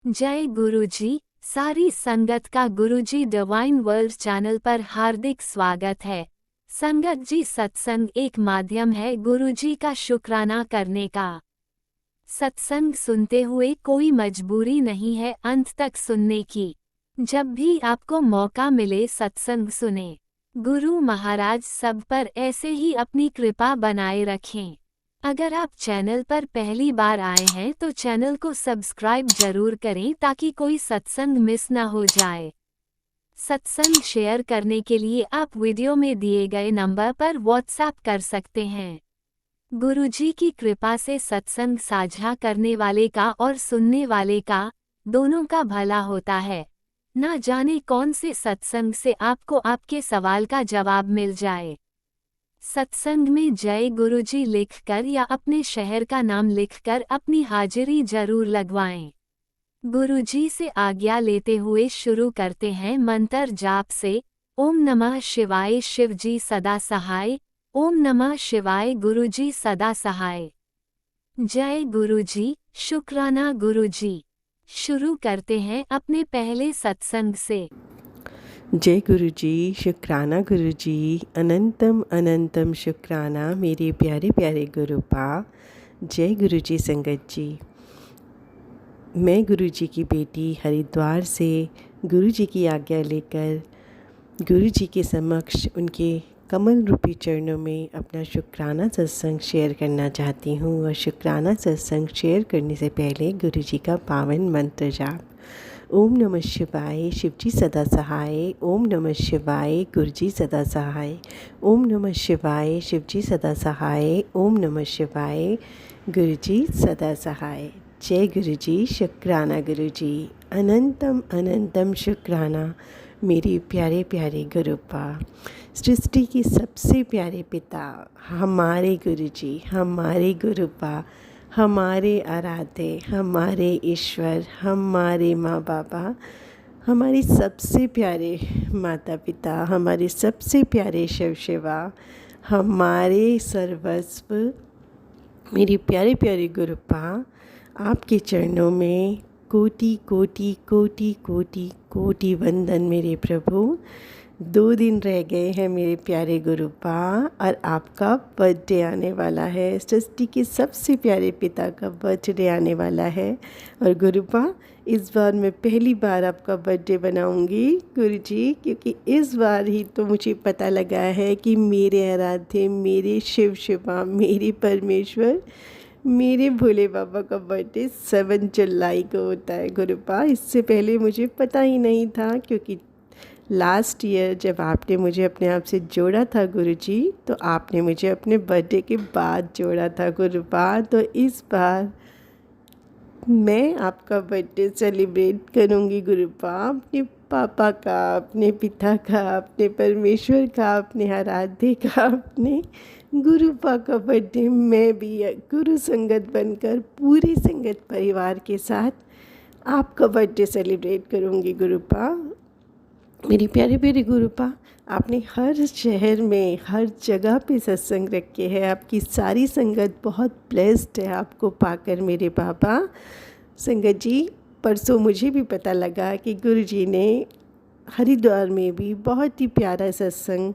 जय गुरुजी। सारी संगत का गुरुजी डिवाइन वर्ल्ड चैनल पर हार्दिक स्वागत है। संगत जी, सत्संग एक माध्यम है गुरुजी का शुक्राना करने का। सत्संग सुनते हुए कोई मजबूरी नहीं है अंत तक सुनने की। जब भी आपको मौका मिले सत्संग सुने। गुरु महाराज सब पर ऐसे ही अपनी कृपा बनाए रखें। अगर आप चैनल पर पहली बार आए हैं तो चैनल को सब्सक्राइब जरूर करें ताकि कोई सत्संग मिस ना हो जाए। सत्संग शेयर करने के लिए आप वीडियो में दिए गए नंबर पर व्हाट्सएप कर सकते हैं। गुरुजी की कृपा से सत्संग साझा करने वाले का और सुनने वाले का दोनों का भला होता है। ना जाने कौन से सत्संग से आपको आपके सवाल का जवाब मिल जाए। सत्संग में जय गुरुजी लिखकर या अपने शहर का नाम लिखकर अपनी हाजिरी जरूर लगवाएं। गुरुजी से आज्ञा लेते हुए शुरू करते हैं मंत्र जाप से। ओम नमः शिवाय शिवजी सदा सहाय। ओम नमः शिवाय गुरुजी सदा सहाय। जय गुरुजी, शुक्राना गुरुजी। शुरू करते हैं अपने पहले सत्संग से। जय गुरु जी, शुक्राना गुरु जी, अनंतम अनंतम शुक्राना मेरे प्यारे प्यारे गुरुपा। जय गुरु जी संगत जी। मैं गुरु जी की बेटी हरिद्वार से गुरु जी की आज्ञा लेकर गुरु जी के समक्ष उनके कमल रूपी चरणों में अपना शुक्राना सत्संग शेयर करना चाहती हूँ। और शुक्राना सत्संग शेयर करने से पहले गुरु जी का पावन मंत्र जाप। ओम नमः शिवाय शिवजी सदा सहाय। ओम नमः शिवाय गुरुजी सदा सहाय। ओम नमः शिवाय शिवजी सदा सहाय। ओम नमः शिवाय गुरुजी सदा सहाय। जय गुरुजी, शुक्राना गुरुजी, अनंतम अनंतम शुक्राना मेरे प्यारे प्यारे गुरुपा। सृष्टि के सबसे प्यारे पिता हमारे गुरुजी, हमारे गुरुपा, हमारे आराध्य, हमारे ईश्वर, हमारे माँ बाबा, हमारे सबसे प्यारे माता पिता, हमारे सबसे प्यारे शिव शिवा, हमारे सर्वस्व, मेरे प्यारे प्यारे गुरुपा, आपके चरणों में कोटि कोटि कोटि कोटि कोटि वंदन मेरे प्रभु। 2 दिन रह गए हैं मेरे प्यारे गुरुपा और आपका बर्थडे आने वाला है। सृष्टि के सबसे प्यारे पिता का बर्थडे आने वाला है। और गुरुपा, इस बार मैं पहली बार आपका बर्थडे बनाऊंगी गुरुजी, क्योंकि इस बार ही तो मुझे पता लगा है कि मेरे आराध्य, मेरे शिव शिवा, मेरे परमेश्वर, मेरे भोले बाबा का बर्थडे 7 जुलाई को होता है गुरुपा। इससे पहले मुझे पता ही नहीं था, क्योंकि लास्ट ईयर जब आपने मुझे अपने आप से जोड़ा था गुरुजी, तो आपने मुझे अपने बर्थडे के बाद जोड़ा था गुरुपा। तो इस बार मैं आपका बर्थडे सेलिब्रेट करूंगी गुरुपा, अपने पापा का, अपने पिता का, अपने परमेश्वर का, अपने आराध्य का, अपने गुरुपा का बर्थडे मैं भी गुरु संगत बनकर पूरी संगत परिवार के साथ आपका बर्थडे सेलिब्रेट करूंगी गुरुपा। मेरी प्यारे प्यारे गुरुपा, आपने हर शहर में हर जगह पे सत्संग रखे हैं। आपकी सारी संगत बहुत ब्लेस्ड है आपको पाकर मेरे बाबा। संगत जी, परसों मुझे भी पता लगा कि गुरुजी ने हरिद्वार में भी बहुत ही प्यारा सत्संग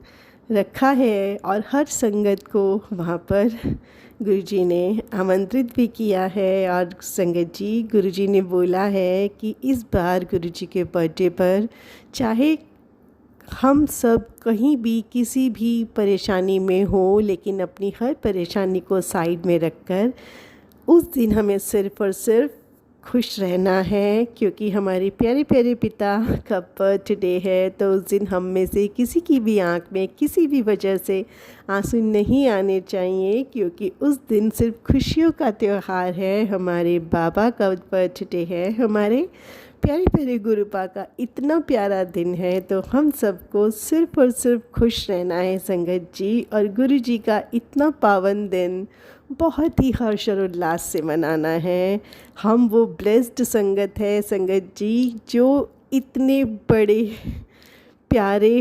रखा है और हर संगत को वहाँ पर गुरुजी ने आमंत्रित भी किया है। और संगत जी, गुरुजी ने बोला है कि इस बार गुरुजी के बर्थडे पर चाहे हम सब कहीं भी किसी भी परेशानी में हो, लेकिन अपनी हर परेशानी को साइड में रखकर उस दिन हमें सिर्फ़ और सिर्फ खुश रहना है, क्योंकि हमारे प्यारे प्यारे पिता का बर्थडे है। तो उस दिन हम में से किसी की भी आंख में किसी भी वजह से आंसू नहीं आने चाहिए, क्योंकि उस दिन सिर्फ खुशियों का त्यौहार है। हमारे बाबा का बर्थडे है, हमारे प्यारे प्यारे गुरुपा का इतना प्यारा दिन है। तो हम सबको सिर्फ और सिर्फ खुश रहना है संगत जी। और गुरु जी का इतना पावन दिन बहुत ही हर्ष और उल्लास से मनाना है। हम वो ब्लेस्ड संगत है संगत जी, जो इतने बड़े प्यारे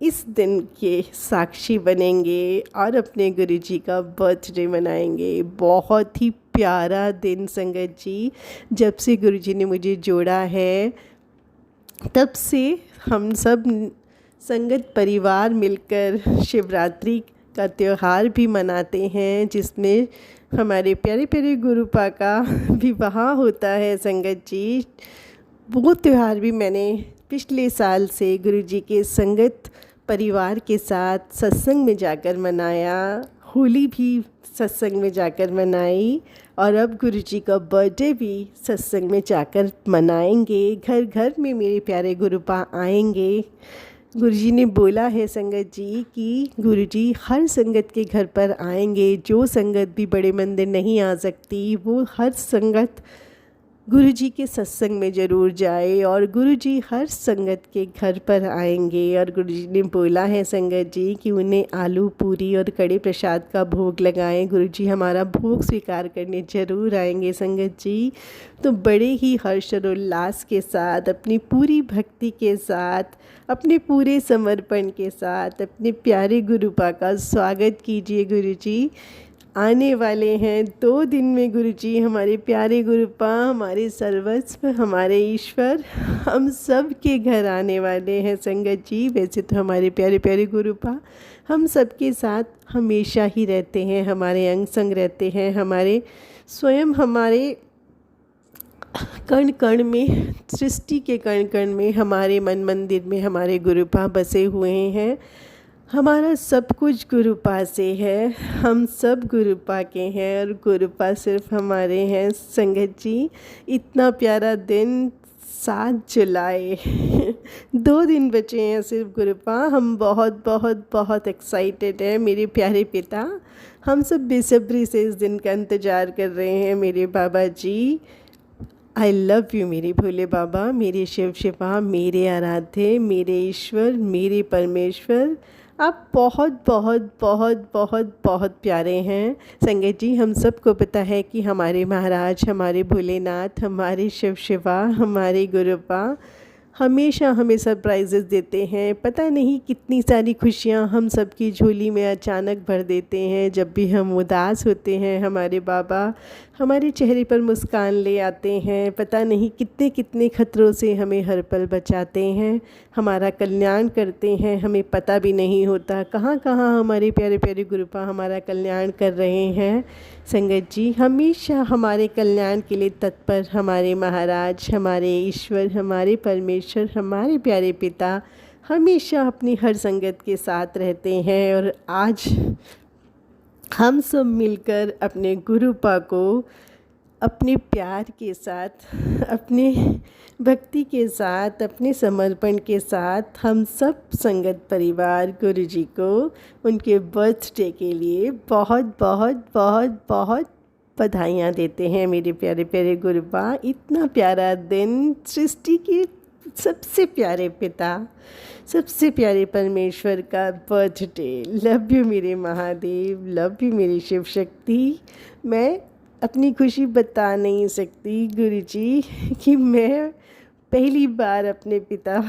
इस दिन के साक्षी बनेंगे और अपने गुरु जी का बर्थडे मनाएंगे। बहुत ही प्यारा दिन संगत जी। जब से गुरुजी ने मुझे जोड़ा है तब से हम सब संगत परिवार मिलकर शिवरात्रि का त्यौहार भी मनाते हैं, जिसमें हमारे प्यारे प्यारे गुरुपा का विवाह होता है संगत जी। वो त्यौहार भी मैंने पिछले साल से गुरुजी के संगत परिवार के साथ सत्संग में जाकर मनाया, होली भी सत्संग में जाकर मनाई और अब गुरुजी का बर्थडे भी सत्संग में जाकर मनाएंगे। घर घर में मेरे प्यारे गुरुपा आएंगे। गुरुजी ने बोला है संगत जी कि गुरुजी हर संगत के घर पर आएंगे। जो संगत भी बड़े मंदिर नहीं आ सकती वो हर संगत गुरुजी के सत्संग में ज़रूर जाए और गुरुजी हर संगत के घर पर आएंगे। और गुरुजी ने बोला है संगत जी कि उन्हें आलू पूरी और कड़े प्रसाद का भोग लगाएं। गुरुजी हमारा भोग स्वीकार करने ज़रूर आएंगे संगत जी। तो बड़े ही हर्ष और उल्लास के साथ, अपनी पूरी भक्ति के साथ, अपने पूरे समर्पण के साथ अपने प्यारे गुरुपा का स्वागत कीजिए। गुरुजी आने वाले हैं 2 दिन में। गुरुजी हमारे प्यारे गुरुपा, हमारे सर्वस्व, हमारे ईश्वर, हम सब के घर आने वाले हैं संगत जी। वैसे तो हमारे प्यारे प्यारे गुरुपा हम सब के साथ हमेशा ही रहते हैं, हमारे अंग संग रहते हैं, हमारे स्वयं हमारे कण कण में, सृष्टि के कण कण में, हमारे मन मंदिर में हमारे गुरुपा बसे हुए हैं। हमारा सब कुछ गुरुपा से है, हम सब गुरुपा के हैं और गुरुपा सिर्फ हमारे हैं संगत जी। इतना प्यारा दिन 7 जुलाई 2 दिन बचे हैं सिर्फ गुरुपा। हम बहुत बहुत बहुत एक्साइटेड हैं मेरे प्यारे पिता। हम सब बेसब्री से इस दिन का इंतज़ार कर रहे हैं मेरे बाबा जी। आई लव यू मेरे भोले बाबा, मेरे शिव शिवा, मेरे आराध्य, मेरे ईश्वर, मेरे परमेश्वर। आप बहुत बहुत बहुत बहुत बहुत प्यारे हैं संगत जी। हम सबको पता है कि हमारे महाराज, हमारे भोलेनाथ, हमारे शिव शिवा, हमारे गुरुपा हमेशा हमें सरप्राइजेस देते हैं। पता नहीं कितनी सारी खुशियाँ हम सबकी झोली में अचानक भर देते हैं। जब भी हम उदास होते हैं हमारे बाबा हमारे चेहरे पर मुस्कान ले आते हैं। पता नहीं कितने कितने खतरों से हमें हर पल बचाते हैं, हमारा कल्याण करते हैं। हमें पता भी नहीं होता कहाँ कहाँ हमारे प्यारे प्यारे गुरुपा हमारा कल्याण कर रहे हैं संगत जी। हमेशा हमारे कल्याण के लिए तत्पर हमारे महाराज, हमारे ईश्वर, हमारे परमेश्वर, हमारे प्यारे पिता हमेशा अपनी हर संगत के साथ रहते हैं। और आज हम सब मिलकर अपने गुरुपा को अपने प्यार के साथ, अपने भक्ति के साथ, अपने समर्पण के साथ हम सब संगत परिवार गुरुजी को उनके बर्थडे के लिए बहुत बहुत बहुत बहुत बधाइयाँ देते हैं मेरे प्यारे प्यारे गुरुपा। इतना प्यारा दिन, सृष्टि के सबसे प्यारे पिता, सबसे प्यारे परमेश्वर का बर्थडे। लव यू मेरे महादेव, लव यू मेरी शिव शक्ति। मैं अपनी खुशी बता नहीं सकती गुरुजी कि मैं पहली बार अपने पिता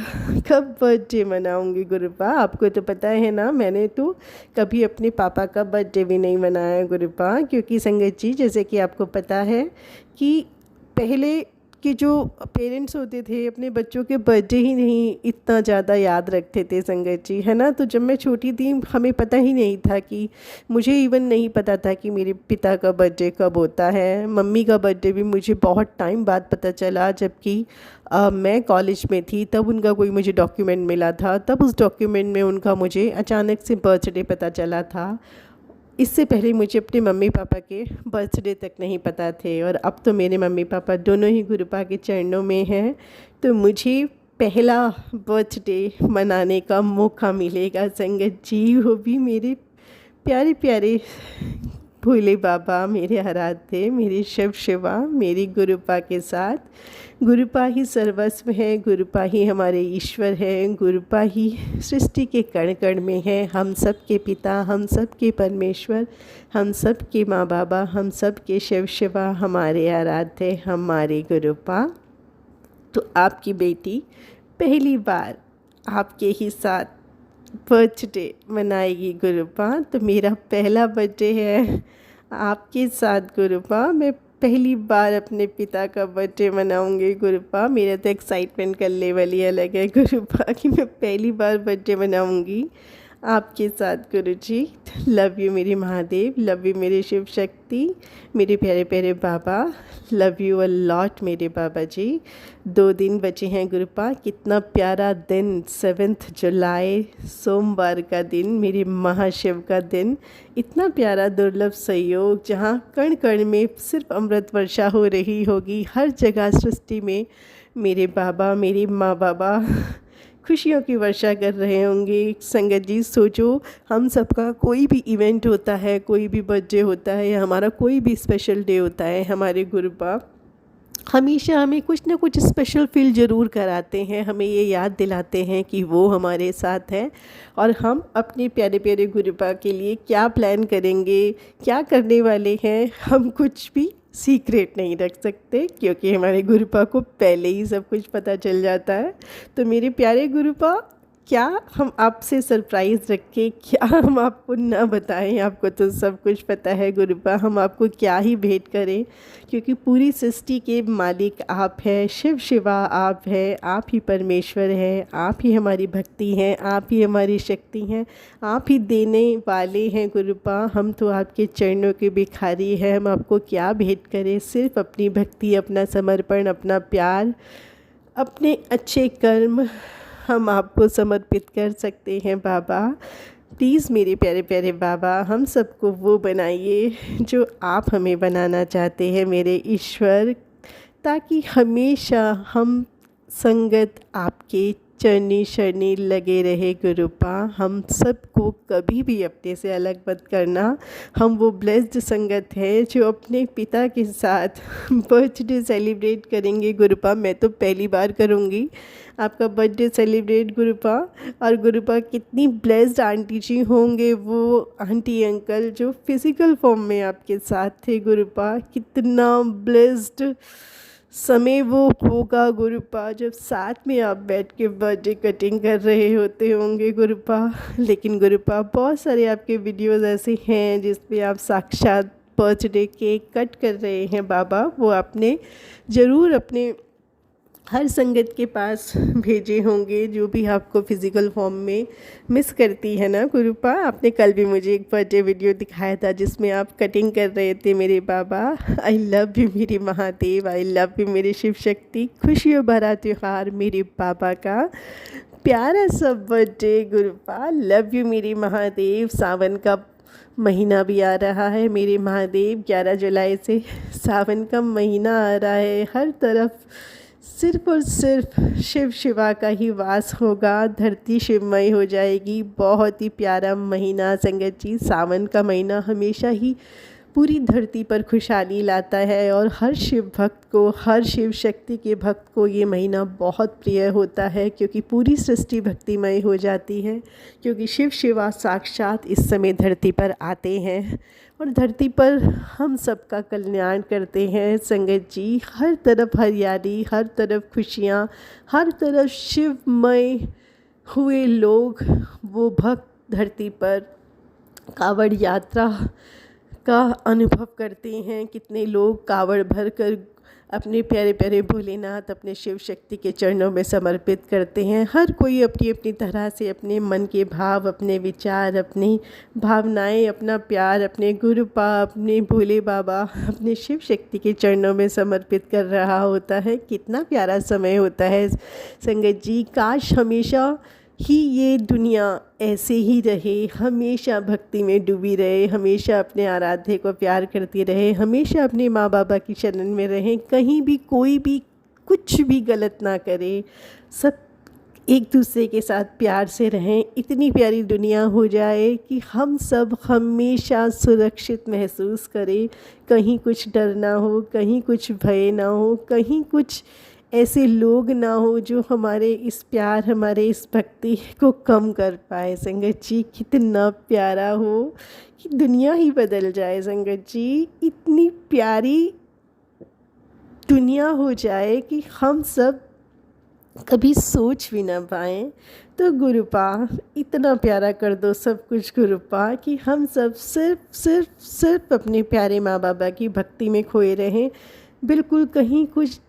का बर्थडे मनाऊंगी गुरुपा। आपको तो पता है ना, मैंने तो कभी अपने पापा का बर्थडे भी नहीं मनाया गुरुपा, क्योंकि संगत जी जैसे कि आपको पता है कि पहले कि जो पेरेंट्स होते थे अपने बच्चों के बर्थडे ही नहीं इतना ज़्यादा याद रखते थे संगत जी, है ना। तो जब मैं छोटी थी हमें पता ही नहीं था कि, मुझे इवन नहीं पता था कि मेरे पिता का बर्थडे कब होता है। मम्मी का बर्थडे भी मुझे बहुत टाइम बाद पता चला, जबकि मैं कॉलेज में थी तब उनका कोई मुझे डॉक्यूमेंट मिला था, तब उस डॉक्यूमेंट में उनका मुझे अचानक से बर्थडे पता चला था। इससे पहले मुझे अपने मम्मी पापा के बर्थडे तक नहीं पता थे। और अब तो मेरे मम्मी पापा दोनों ही गुरुपा के चरणों में हैं, तो मुझे पहला बर्थडे मनाने का मौका मिलेगा संगत जी, वो भी मेरे प्यारे प्यारे भोले बाबा, मेरे आराध्य, मेरे शिव शिवा, मेरी गुरुपा के साथ। गुरुपा ही सर्वस्व है, गुरुपा ही हमारे ईश्वर है, गुरुपा ही सृष्टि के कण कण में है। हम सब के पिता, हम सब के परमेश्वर, हम सब के माँ बाबा, हम सब के शिव शिवा, हमारे आराध्य, हमारे गुरुपा। तो आपकी बेटी पहली बार आपके ही साथ बर्थडे मनाएगी गुरुपा। तो मेरा पहला बर्थडे है आपके साथ गुरुपा। मैं पहली बार अपने पिता का बर्थडे मनाऊंगी गुरुपा। मेरा तो एक्साइटमेंट का लेवल ही अलग है गुरुपा कि मैं पहली बार बर्थडे मनाऊंगी आपके साथ गुरुजी। लव यू मेरी महादेव, लव यू मेरे शिव शक्ति, मेरे प्यारे प्यारे बाबा, लव यू अ लॉट मेरे बाबा जी। 2 दिन बचे हैं गुरुपा। कितना प्यारा दिन, 7 जुलाई सोमवार का दिन, मेरे महाशिव का दिन। इतना प्यारा दुर्लभ संयोग जहाँ कण कण में सिर्फ अमृत वर्षा हो रही होगी। हर जगह सृष्टि में मेरे बाबा, मेरी माँ बाबा खुशियों की वर्षा कर रहे होंगे। संगत जी सोचो, हम सबका कोई भी इवेंट होता है, कोई भी बर्थडे होता है या हमारा कोई भी स्पेशल डे होता है, हमारे गुरु बाप हमेशा हमें कुछ ना कुछ स्पेशल फील ज़रूर कराते हैं। हमें ये याद दिलाते हैं कि वो हमारे साथ हैं और हम अपने प्यारे प्यारे गुरुपा के लिए क्या प्लान करेंगे, क्या करने वाले हैं, हम कुछ भी सीक्रेट नहीं रख सकते क्योंकि हमारे गुरुपा को पहले ही सब कुछ पता चल जाता है। तो मेरे प्यारे गुरुपा, क्या हम आपसे सरप्राइज़ रखें, क्या हम आपको ना बताएं? आपको तो सब कुछ पता है गुरुपा, हम आपको क्या ही भेंट करें, क्योंकि पूरी सृष्टि के मालिक आप हैं, शिव शिवा आप हैं, आप ही परमेश्वर हैं, आप ही हमारी भक्ति हैं, आप ही हमारी शक्ति हैं, आप ही देने वाले हैं गुरुपा। हम तो आपके चरणों के भिखारी हैं, हम आपको क्या भेंट करें? सिर्फ अपनी भक्ति, अपना समर्पण, अपना प्यार, अपने अच्छे कर्म हम आपको समर्पित कर सकते हैं बाबा। प्लीज़ मेरे प्यारे प्यारे बाबा, हम सबको वो बनाइए जो आप हमें बनाना चाहते हैं मेरे ईश्वर, ताकि हमेशा हम संगत आपके चरनी शरनी लगे रहे गुरुपा। हम सबको कभी भी अपने से अलग मत करना। हम वो ब्लेस्ड संगत है जो अपने पिता के साथ बर्थडे सेलिब्रेट करेंगे गुरुपा। मैं तो पहली बार करूँगी आपका बर्थडे सेलिब्रेट गुरुपा। और गुरुपा कितनी ब्लेस्ड आंटी जी होंगे वो आंटी अंकल जो फिज़िकल फॉर्म में आपके साथ थे गुरुपा। कितना ब्लेस्ड समय वो होगा गुरुपा जब साथ में आप बैठ के बर्थडे कटिंग कर रहे होते होंगे गुरुपा। लेकिन गुरुपा बहुत सारे आपके वीडियोस ऐसे हैं जिसमें आप साक्षात बर्थडे केक कट कर रहे हैं बाबा। वो आपने ज़रूर अपने हर संगत के पास भेजे होंगे जो भी आपको फ़िज़िकल फॉर्म में मिस करती है ना गुरुपा। आपने कल भी मुझे एक बर्थडे वीडियो दिखाया था जिसमें आप कटिंग कर रहे थे मेरे बाबा। आई लव यू मेरी महादेव, आई लव यू मेरी शिव शक्ति। खुशियों भरा त्यौहार मेरे बाबा का, प्यारा सा बर्थडे गुरुपा। लव यू मेरी महादेव। सावन का महीना भी आ रहा है मेरे महादेव, 11 जुलाई से सावन का महीना आ रहा है। हर तरफ सिर्फ और सिर्फ शिव शिवा का ही वास होगा, धरती शिवमय हो जाएगी। बहुत ही प्यारा महीना संगत जी। सावन का महीना हमेशा ही पूरी धरती पर खुशहाली लाता है और हर शिव भक्त को, हर शिव शक्ति के भक्त को ये महीना बहुत प्रिय होता है क्योंकि पूरी सृष्टि भक्तिमय हो जाती है। क्योंकि शिव शिवा साक्षात इस समय धरती पर आते हैं और धरती पर हम सबका कल्याण करते हैं संगत जी। हर तरफ हरियाली, हर तरफ खुशियाँ, हर तरफ शिवमय हुए लोग, वो भक्त धरती पर कावड़ यात्रा का अनुभव करते हैं। कितने लोग कावड़ भर कर अपने प्यारे प्यारे भोलेनाथ, अपने शिव शक्ति के चरणों में समर्पित करते हैं। हर कोई अपनी अपनी तरह से अपने मन के भाव, अपने विचार, अपनी भावनाएं, अपना प्यार अपने गुरुपा, अपने भोले बाबा, अपने शिव शक्ति के चरणों में समर्पित कर रहा होता है। कितना प्यारा समय होता है संगत जी। काश हमेशा ही ये दुनिया ऐसे ही रहे, हमेशा भक्ति में डूबी रहे, हमेशा अपने आराध्य को प्यार करती रहे, हमेशा अपने माँ बाबा की शरण में रहें, कहीं भी कोई भी कुछ भी गलत ना करे, सब एक दूसरे के साथ प्यार से रहें। इतनी प्यारी दुनिया हो जाए कि हम सब हमेशा सुरक्षित महसूस करें, कहीं कुछ डर ना हो, कहीं कुछ भय ना हो, कहीं कुछ ऐसे लोग ना हो जो हमारे इस प्यार, हमारे इस भक्ति को कम कर पाए संगत जी। कितना प्यारा हो कि दुनिया ही बदल जाए संगत जी। इतनी प्यारी दुनिया हो जाए कि हम सब कभी सोच भी ना पाएँ। तो गुरुपा इतना प्यारा कर दो सब कुछ गुरुपा कि हम सब सिर्फ़ सिर्फ़ सिर्फ़ अपने प्यारे माँ बाबा की भक्ति में खोए रहें। बिल्कुल कहीं कुछ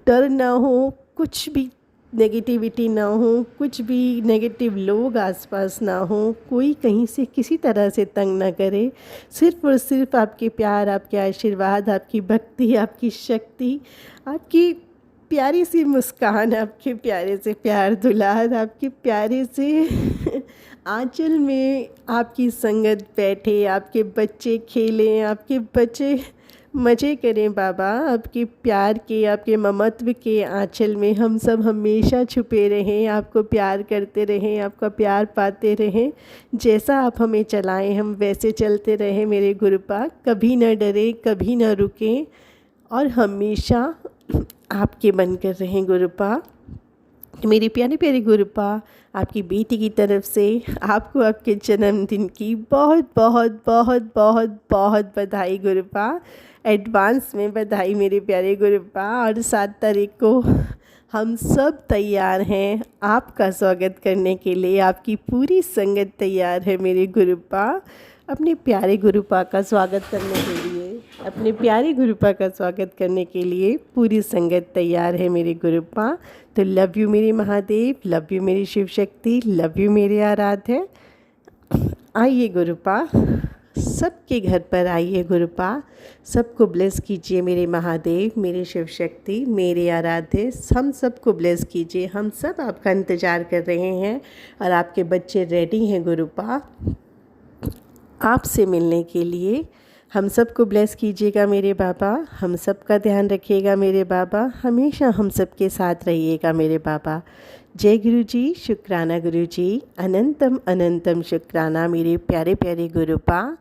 डर ना हो, कुछ भी नेगेटिविटी ना हो, कुछ भी नेगेटिव लोग आसपास ना हो, कोई कहीं से किसी तरह से तंग ना करे। सिर्फ़ और सिर्फ़ आपके प्यार, आपके आशीर्वाद, आपकी भक्ति, आपकी शक्ति, आपकी प्यारी सी मुस्कान, आपके प्यारे से प्यार दुलार, आपके प्यारे से आंचल में आपकी संगत बैठे, आपके बच्चे खेलें, आपके बच्चे मज़े करें बाबा। आपके प्यार के, आपके ममत्व के आंचल में हम सब हमेशा छुपे रहें, आपको प्यार करते रहें, आपका प्यार पाते रहें। जैसा आप हमें चलाएं हम वैसे चलते रहें मेरे गुरुपा। कभी ना डरें, कभी ना रुकें और हमेशा आपके बनकर रहें गुरुपा। मेरे प्यारे प्यारे गुरुपा, आपकी बेटी की तरफ से आपको आपके जन्मदिन की बहुत बहुत बहुत बहुत बहुत बधाई गुरुपा। एडवांस में बधाई मेरे प्यारे गुरुपा। और 7 तारीख को हम सब तैयार हैं आपका स्वागत करने के लिए। आपकी पूरी संगत तैयार है मेरे गुरुपा अपने प्यारे गुरुपा का स्वागत करने के लिए। अपने प्यारे गुरुपा का स्वागत करने के लिए पूरी संगत तैयार है मेरे गुरुपा। तो लव यू मेरे महादेव, लव यू मेरी शिव शक्ति, लव यू मेरे आराध्य। आइए गुरुपा, सबके घर पर आइए गुरुपा, सबको ब्लेस कीजिए मेरे महादेव, मेरे शिव शक्ति, मेरे आराध्य। हम सबको ब्लेस कीजिए। हम सब आपका इंतज़ार कर रहे हैं और आपके बच्चे रेडी हैं गुरुपा आपसे मिलने के लिए। हम सबको ब्लेस कीजिएगा मेरे बाबा, हम सबका ध्यान रखिएगा मेरे बाबा, हमेशा हम सबके साथ रहिएगा मेरे बाबा। जय गुरु जी, शुक्राना गुरु जी, अनंतम अनंतम शुक्राना मेरे प्यारे प्यारे गुरुपा।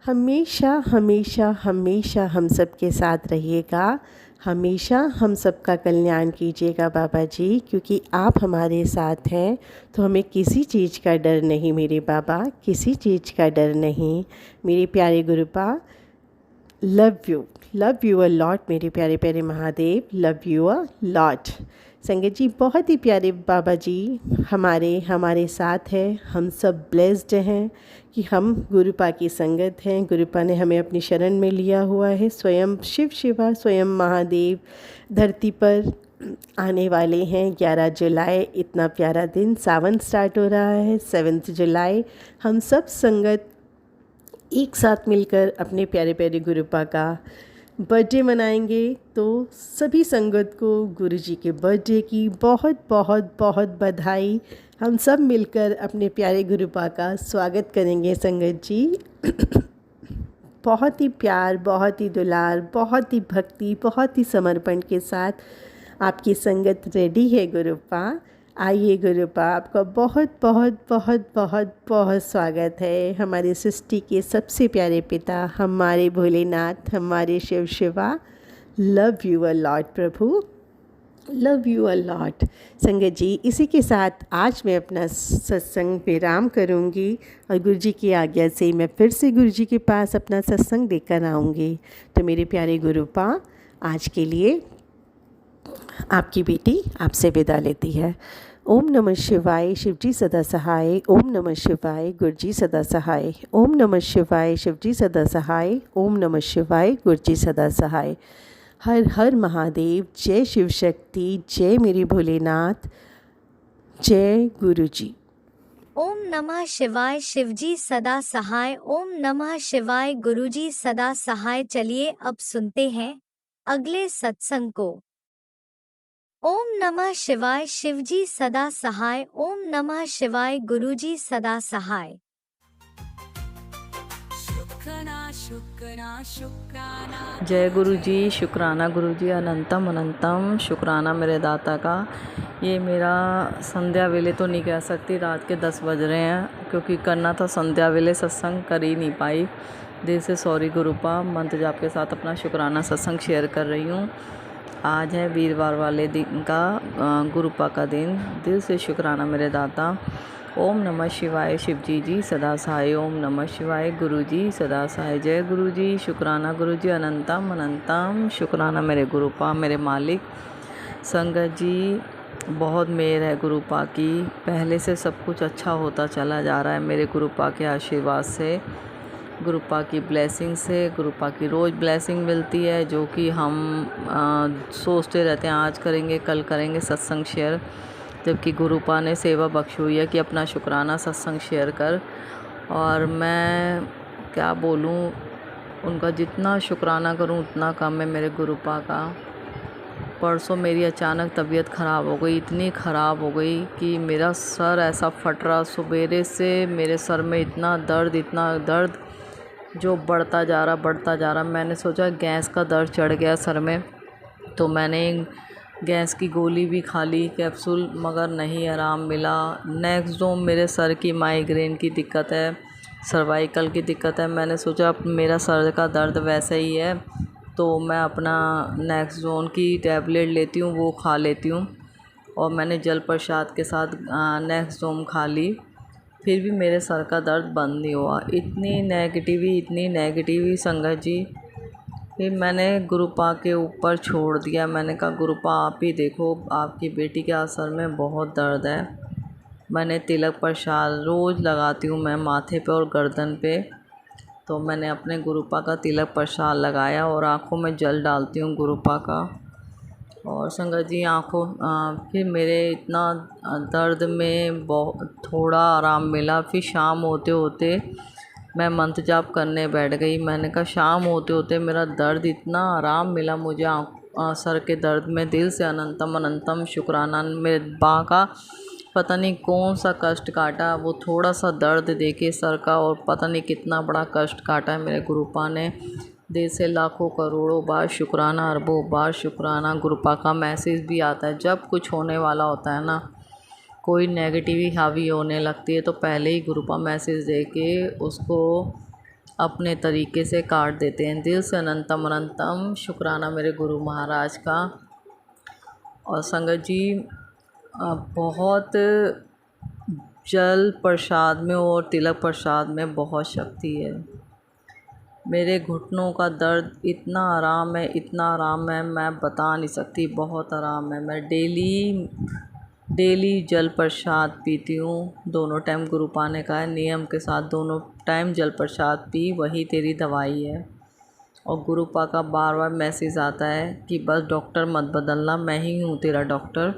हमेशा हमेशा हमेशा हम सबके साथ रहिएगा, हमेशा हम सबका कल्याण कीजिएगा बाबा जी, क्योंकि आप हमारे साथ हैं तो हमें किसी चीज़ का डर नहीं मेरे बाबा, किसी चीज़ का डर नहीं मेरे प्यारे गुरुपा। लव यू अ लॉट मेरे प्यारे प्यारे Mahadev, love you a lot. संगत जी बहुत ही प्यारे बाबा जी हमारे साथ हैं। हम सब ब्लेस्ड हैं कि हम गुरुपा की संगत हैं। गुरुपा ने हमें अपनी शरण में लिया हुआ है। स्वयं शिव शिवा, स्वयं महादेव धरती पर आने वाले हैं। 11 जुलाई इतना प्यारा दिन, सावन स्टार्ट हो रहा है। 7 जुलाई हम सब संगत एक साथ मिलकर अपने प्यारे प्यारे गुरुपा का बर्थडे मनाएंगे। तो सभी संगत को गुरुजी के बर्थडे की बहुत बहुत बहुत बधाई। हम सब मिलकर अपने प्यारे गुरुपा का स्वागत करेंगे संगत जी। बहुत ही प्यार, बहुत ही दुलार, बहुत ही भक्ति, बहुत ही समर्पण के साथ आपकी संगत रेडी है गुरुपा। आइए गुरुपा, आपका बहुत बहुत बहुत बहुत बहुत स्वागत है। हमारी सृष्टि के सबसे प्यारे पिता, हमारे भोलेनाथ, हमारे Shiv Shiva, love you a lot प्रभु, लव यू अ लॉट। संगत जी इसी के साथ आज मैं अपना सत्संग विराम करूंगी और गुरुजी की आज्ञा से मैं फिर से गुरुजी के पास अपना सत्संग लेकर आऊँगी। तो मेरे प्यारे गुरुपा, आज के लिए आपकी बेटी आपसे विदा लेती है। ओम नमः शिवाय, शिवजी सदा सहाय। ओम नमः शिवाय, गुरुजी सदा सहाय। ओम नमः शिवाय, शिवजी सदा सहाय। ओम नमः शिवाय, गुरुजी सदा सहाय। हर हर महादेव। जय शिव शक्ति, जय मेरे भोलेनाथ, जय गुरुजी। ओम नमः शिवाय, शिवजी सदा सहाय। ओम नमः शिवाय, गुरुजी सदा सहाय। चलिए अब सुनते हैं अगले सत्संग को। ओम नमः शिवाय, शिवजी सदा सहाय। ओम नमः शिवाय, गुरुजी सदा सहाय। जय गुरु जी, शुक्राना गुरु जी, अनंतम अनंतम शुक्राना मेरे दाता का। ये मेरा संध्या वेले तो नहीं कह सकती, रात के 10 बज रहे हैं, क्योंकि करना था संध्या वेले, सत्संग कर ही नहीं पाई। दिल से सॉरी गुरुपा। मंत्र जाप के साथ अपना शुक्राना सत्संग शेयर कर रही हूँ। आज है वीरवार वाले दिन का गुरुपा का दिन। दिल से शुक्राना मेरे दाता। ओम नमः शिवाय, शिवजी जी सदा सहाय। ओम नमः शिवाय, गुरु जी सदा सहाय। जय गुरु जी, शुक्राना गुरु जी, अनंतम अनंतम शुक्राना मेरे गुरुपा, मेरे मालिक। संगत जी बहुत मेहर है गुरु पा की। पहले से सब कुछ अच्छा होता चला जा रहा है मेरे गुरु पा के आशीर्वाद से, गुरु पा की ब्लेसिंग से। गुरु पा की रोज़ ब्लेसिंग मिलती है, जो कि हम सोचते रहते हैं आज करेंगे कल करेंगे सत्संग शेयर, जबकि गुरु पा ने सेवा बख्शी हुई है कि अपना शुक्राना सत्संग शेयर कर। और मैं क्या बोलूँ, उनका जितना शुक्राना करूँ उतना कम है मेरे गुरु पा का। परसों मेरी अचानक तबीयत ख़राब हो गई, इतनी ख़राब हो गई कि मेरा सर ऐसा फट रहा, सवेरे से मेरे सर में इतना दर्द जो बढ़ता जा रहा। मैंने सोचा गैस का दर्द चढ़ गया सर में, तो मैंने गैस की गोली भी खा ली, कैप्सूल, मगर नहीं आराम मिला। नेक्सोम मेरे सर की माइग्रेन की दिक्कत है, सर्वाइकल की दिक्कत है। मैंने सोचा मेरा सर का दर्द वैसे ही है, तो मैं अपना नेक्सोन की टैबलेट लेती हूँ, वो खा लेती हूँ। और मैंने जल प्रसाद के साथ नेक्सोम खा ली, फिर भी मेरे सर का दर्द बंद नहीं हुआ। इतनी नेगेटिवी संगत जी। फिर मैंने गुरु पा के ऊपर छोड़ दिया। मैंने कहा गुरु पा आप ही देखो, आपकी बेटी के सर में बहुत दर्द है। मैंने तिलक प्रसाद रोज़ लगाती हूँ मैं माथे पे और गर्दन पे, तो मैंने अपने गुरु पा का तिलक प्रसाद लगाया और आँखों में जल डालती हूँ गुरु पा का। और संगत जी फिर मेरे इतना दर्द में बहुत थोड़ा आराम मिला। फिर शाम होते होते मैं मंत्र जाप करने बैठ गई। मैंने कहा शाम होते होते मेरा दर्द इतना आराम मिला मुझे सर के दर्द में। दिल से अनंतम अनंतम शुक्राना मेरे बा का। पता नहीं कौन सा कष्ट काटा वो थोड़ा सा दर्द देके सर का, और पता नहीं कितना बड़ा कष्ट काटा है मेरे गुरु पा ने। दिल से लाखों करोड़ों बार शुक्राना, अरबों बार शुक्राना। गुरु पा का मैसेज भी आता है जब कुछ होने वाला होता है ना, कोई नेगेटिवी हावी होने लगती है, तो पहले ही गुरु पा मैसेज दे के उसको अपने तरीके से काट देते हैं। दिल से अनंतम अनंतम शुक्राना मेरे गुरु महाराज का। और संगत जी बहुत जल प्रसाद में और तिलक प्रसाद में बहुत शक्ति है। मेरे घुटनों का दर्द इतना आराम है मैं बता नहीं सकती, बहुत आराम है। मैं डेली जल प्रसाद पीती हूँ, दोनों टाइम गुरु पा ने कहा है नियम के साथ दोनों टाइम जल प्रसाद पी, वही तेरी दवाई है। और गुरु पा का बार बार मैसेज आता है कि बस डॉक्टर मत बदलना, मैं ही हूँ तेरा डॉक्टर,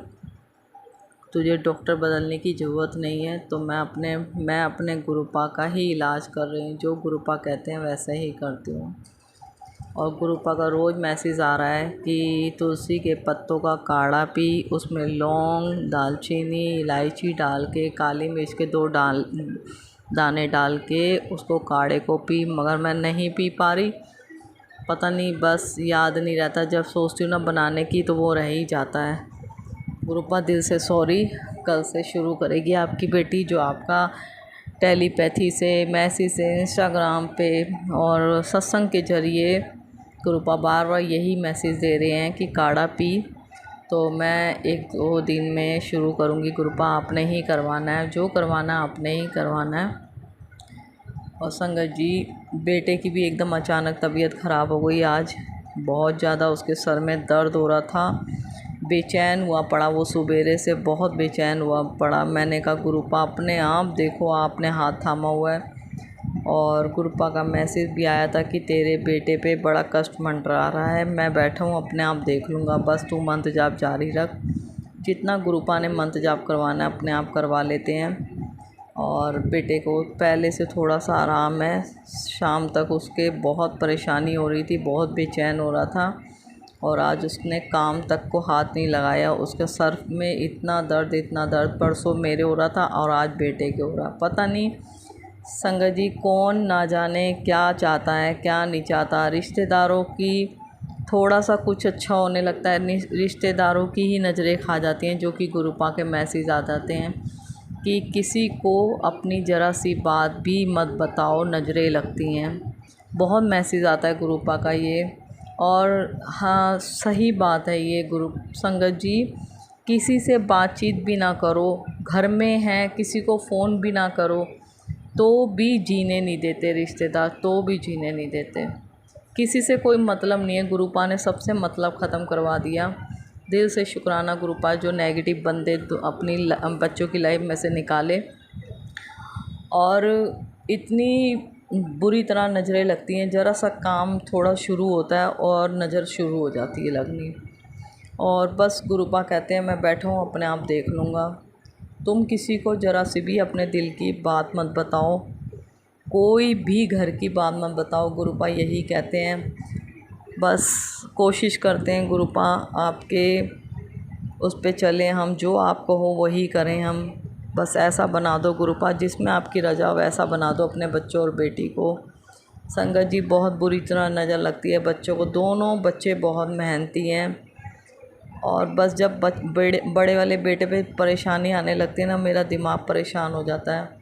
तुझे डॉक्टर बदलने की ज़रूरत नहीं है। तो मैं अपने गुरु पा का ही इलाज कर रही हूँ, जो गुरु पा कहते हैं वैसे ही करती हूँ। और गुरु पा का रोज़ मैसेज आ रहा है कि तुलसी के पत्तों का काढ़ा पी, उसमें लौंग, दालचीनी, इलायची डाल के, काली मिर्च के 2 दाने डाल के उसको काढ़े को पी। मगर मैं नहीं पी पा रही, पता नहीं बस याद नहीं रहता, जब सोचती हूँ ना बनाने की तो वो रह ही जाता है। गुरु पा दिल से सॉरी। कल से शुरू करेगी आपकी बेटी, जो आपका टेलीपैथी से, मैसेज से, इंस्टाग्राम पे और सत्संग के ज़रिए गुरु पा बार बार यही मैसेज दे रहे हैं कि काढ़ा पी। तो मैं 1-2 दिन में शुरू करूँगी। गुरु पा आपने ही करवाना है, जो करवाना है आपने ही करवाना है। और संगत जी बेटे की भी एकदम अचानक तबीयत ख़राब हो गई आज, बहुत ज़्यादा उसके सर में दर्द हो रहा था, बेचैन हुआ पड़ा वो, सवेरे से बहुत बेचैन हुआ पड़ा। मैंने कहा गुरु पा अपने आप देखो, आपने हाथ थामा हुआ है। और गुरु पा का मैसेज भी आया था कि तेरे बेटे पे बड़ा कष्ट मंडरा रहा है, मैं बैठा हूँ अपने आप देख लूँगा, बस तू मंत्र जाप जारी रख। जितना गुरु पा ने मंत्र जाप करवाना है अपने आप करवा लेते हैं। और बेटे को पहले से थोड़ा सा आराम है, शाम तक उसके बहुत परेशानी हो रही थी, बहुत बेचैन हो रहा था, और आज उसने काम तक को हाथ नहीं लगाया। उसके सर में इतना दर्द परसों मेरे हो रहा था और आज बेटे के हो रहा। पता नहीं संगत जी कौन ना जाने क्या चाहता है क्या नहीं चाहता। रिश्तेदारों की थोड़ा सा कुछ अच्छा होने लगता है, रिश्तेदारों की ही नज़रें खा जाती हैं, जो कि गुरु पा के मैसेज आ जाते हैं कि किसी को अपनी ज़रा सी बात भी मत बताओ, नज़रें लगती हैं। बहुत मैसेज आता है गुरु पा का ये। और हाँ सही बात है ये गुरु संगत जी, किसी से बातचीत भी ना करो, घर में हैं किसी को फ़ोन भी ना करो तो भी जीने नहीं देते रिश्तेदार, तो भी जीने नहीं देते। किसी से कोई मतलब नहीं है, गुरु पा ने सबसे मतलब ख़त्म करवा दिया। दिल से शुक्राना गुरुपा, जो नेगेटिव बंदे अपनी बच्चों की लाइफ में से निकाले। और इतनी बुरी तरह नज़रें लगती हैं, ज़रा सा काम थोड़ा शुरू होता है और नज़र शुरू हो जाती है लगनी। और बस गुरुपा कहते हैं मैं बैठा हूँ, अपने आप देख लूँगा। तुम किसी को ज़रा सी भी अपने दिल की बात मत बताओ, कोई भी घर की बात मत बताओ, गुरुपा यही कहते हैं। बस कोशिश करते हैं गुरुपा आपके उस पे चलें हम, जो आप कहो वही करें हम। बस ऐसा बना दो गुरुपा जिसमें आपकी रज़ा हो, वैसा बना दो अपने बच्चों और बेटी को। संगत जी बहुत बुरी तरह नज़र लगती है बच्चों को, दोनों बच्चे बहुत मेहनती हैं। और बस जब बड़े वाले बेटे पे परेशानी आने लगती है ना, मेरा दिमाग परेशान हो जाता है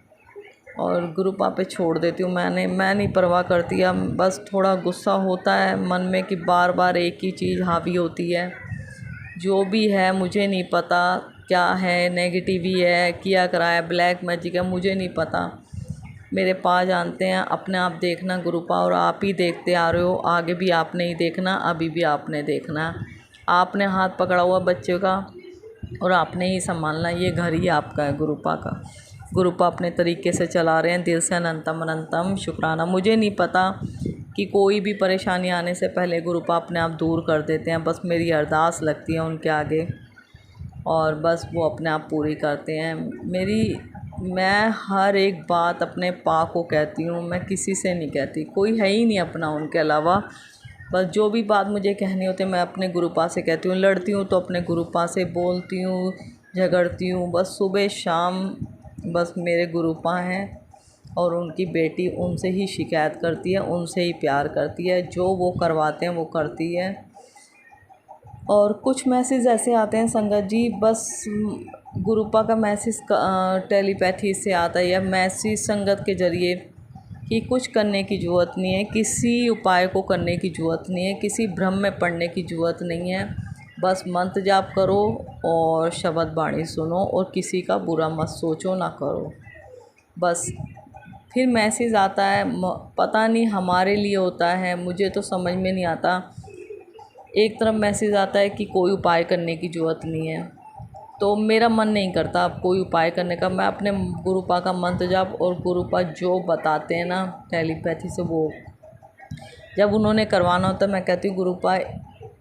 और गुरुपा पे छोड़ देती हूँ। मैं नहीं परवाह करती। अब बस थोड़ा गुस्सा होता है मन में कि बार बार एक ही चीज़ हावी होती है। जो भी है मुझे नहीं पता क्या है, नेगेटिव ही है, किया करा है, ब्लैक मैजिक है, मुझे नहीं पता। मेरे पास जानते हैं, अपने आप देखना गुरुपा, और आप ही देखते आ रहे हो, आगे भी आपने ही देखना, अभी भी आपने देखना। आपने हाथ पकड़ा हुआ बच्चे का और आपने ही संभालना, ये घर ही आपका है गुरुपा का। गुरुपा अपने तरीके से चला रहे हैं। दिल से अनंतम अनंतम शुक्राना। मुझे नहीं पता कि कोई भी परेशानी आने से पहले गुरुपा अपने आप दूर कर देते हैं, बस मेरी अरदास लगती है उनके आगे और बस वो अपने आप पूरी करते हैं। मैं हर एक बात अपने पा को कहती हूँ, मैं किसी से नहीं कहती, कोई है ही नहीं अपना उनके अलावा। बस जो भी बात मुझे कहनी होती है मैं अपने गुरुपा से कहती हूँ। लड़ती हूँ तो अपने गुरुपा से बोलती हूँ, झगड़ती हूँ, बस सुबह शाम बस मेरे गुरुपा हैं और उनकी बेटी उनसे ही शिकायत करती है, उनसे ही प्यार करती है, जो वो करवाते हैं वो करती है। और कुछ मैसेज ऐसे आते हैं संगत जी, बस गुरुपा का मैसेज टेलीपैथी से आता है या मैसेज संगत के ज़रिए, कि कुछ करने की ज़रूरत नहीं है, किसी उपाय को करने की ज़रूरत नहीं है, किसी भ्रम में पड़ने की ज़रूरत नहीं है। बस मंत्र जाप करो और शब्द बाणी सुनो और किसी का बुरा मत सोचो ना करो। बस फिर मैसेज आता है, पता नहीं हमारे लिए होता है, मुझे तो समझ में नहीं आता। एक तरफ मैसेज आता है कि कोई उपाय करने की ज़रूरत नहीं है, तो मेरा मन नहीं करता अब कोई उपाय करने का। मैं अपने गुरुपा का मंत्र जाप और गुरुपा जो बताते हैं ना टेलीपैथी से, वो जब उन्होंने करवाना होता है मैं कहती हूँ गुरुपा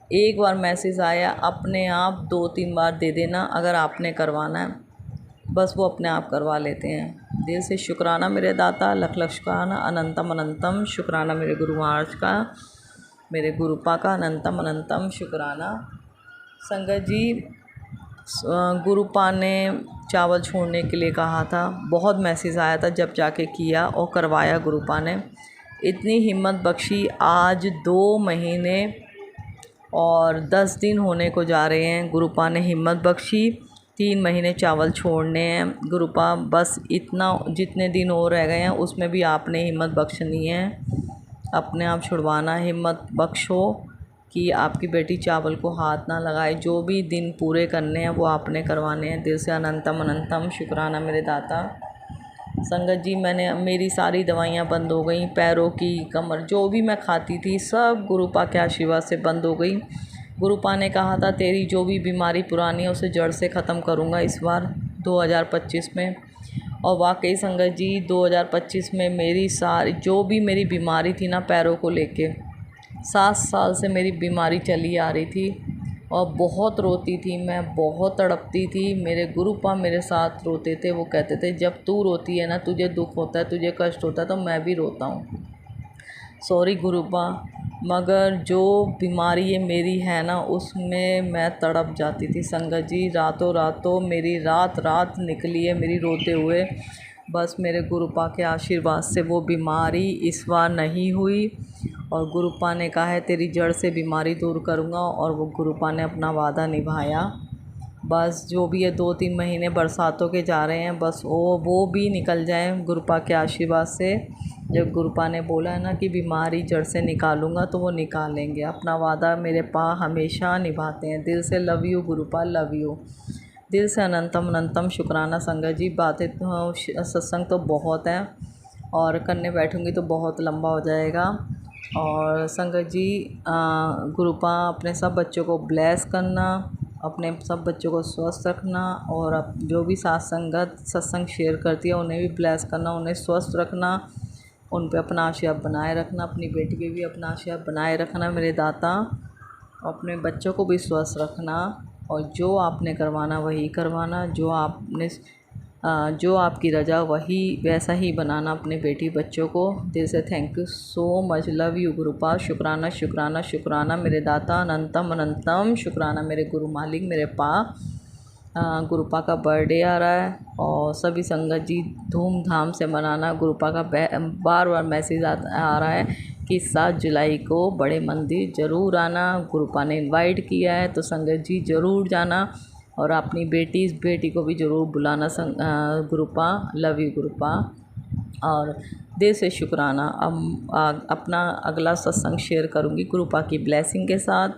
एक बार मैसेज आया, अपने आप 2-3 बार दे देना अगर आपने करवाना है। बस वो अपने आप करवा लेते हैं। दिल से शुक्राना मेरे दाता, लख लख शुक्राना, अनंतम अनंतम शुक्राना मेरे गुरु महाराज का, मेरे गुरुपा का अनंतम अनंतम शुक्राना। संगत जी गुरुपा ने चावल छोड़ने के लिए कहा था, बहुत मैसेज आया था, जब जाके किया और करवाया गुरुपा ने। इतनी हिम्मत बख्शी, आज 2 महीने और 10 दिन होने को जा रहे हैं, गुरुपा ने हिम्मत बख्शी। 3 महीने चावल छोड़ने हैं गुरुपा, बस इतना जितने दिन और रह गए हैं उसमें भी आपने हिम्मत बख्शनी है, अपने आप छुड़वाना। हिम्मत बख्शो कि आपकी बेटी चावल को हाथ ना लगाए, जो भी दिन पूरे करने हैं वो आपने करवाने हैं। दिल से अनंतम अनंतम शुक्राना मेरे दाता। संगत जी मेरी सारी दवाइयाँ बंद हो गई, पैरों की, कमर, जो भी मैं खाती थी सब गुरुपा के आशीर्वाद से बंद हो गई। गुरुपा ने कहा था तेरी जो भी बीमारी पुरानी है उसे जड़ से ख़त्म करूँगा इस बार 2025 में। और वाकई संगत जी 2025 में मेरी सारी जो भी मेरी बीमारी थी ना पैरों को लेके, 7 साल से मेरी बीमारी चली आ रही थी और बहुत रोती थी मैं, बहुत तड़पती थी। मेरे गुरुपा मेरे साथ रोते थे, वो कहते थे जब तू रोती है ना, तुझे दुख होता है, तुझे कष्ट होता है, तो मैं भी रोता हूँ। सॉरी गुरुपा, मगर जो बीमारी ये मेरी है ना उसमें मैं तड़प जाती थी संगत जी। रातों मेरी रात निकली है मेरी रोते हुए। बस मेरे गुरुपा के आशीर्वाद से वो बीमारी इस बार नहीं हुई और गुरुपा ने कहा है तेरी जड़ से बीमारी दूर करूँगा, और वो गुरुपा ने अपना वादा निभाया। बस जो भी है 2-3 महीने बरसातों के जा रहे हैं, बस वो भी निकल जाएं गुरुपा के आशीर्वाद से। जब गुरुपा ने बोला है ना कि बीमारी जड़ से निकालूंगा तो वो निकालेंगे, अपना वादा मेरे पा हमेशा निभाते हैं। दिल से लव यू गुरुपा, लव यू। दिल से अनंतम अनंतम शुक्राना संगत जी। बातें तो सत्संग तो बहुत है और करने बैठूंगी तो बहुत लंबा हो जाएगा। और संगत जी गुरुपा अपने सब बच्चों को ब्लेस करना अपने सब बच्चों को स्वस्थ रखना और अब जो भी साथ संगत सत्संग शेयर करती है उन्हें भी ब्लेस करना, उन्हें स्वस्थ रखना, उन पे अपना आशीर्वाद बनाए रखना, अपनी बेटी के भी अपना आशीर्वाद बनाए रखना मेरे दाता, अपने बच्चों को भी स्वस्थ रखना और जो आपने करवाना वही करवाना, जो आपकी रजा वही वैसा ही बनाना अपने बेटी बच्चों को। दिल से thank you so much, love you Gurupa. शुक्राना शुक्राना शुक्राना मेरे दाता, अनंतम अनंतम शुक्राना मेरे गुरु मालिक मेरे पा। गुरुपा का बर्थडे आ रहा है और सभी संगत जी धूमधाम से मनाना। गुरुपा का बार बार मैसेज आ रहा है कि 7 जुलाई को बड़े मंदिर ज़रूर आना। गुरुपा ने इनवाइट किया है तो संगत जी ज़रूर जाना और अपनी बेटी को भी ज़रूर बुलाना। गुरुपा, लव यू गुरुपा। और दिल से शुक्राना। अब अपना अगला सत्संग शेयर करूँगी गुरुपा की ब्लेसिंग के साथ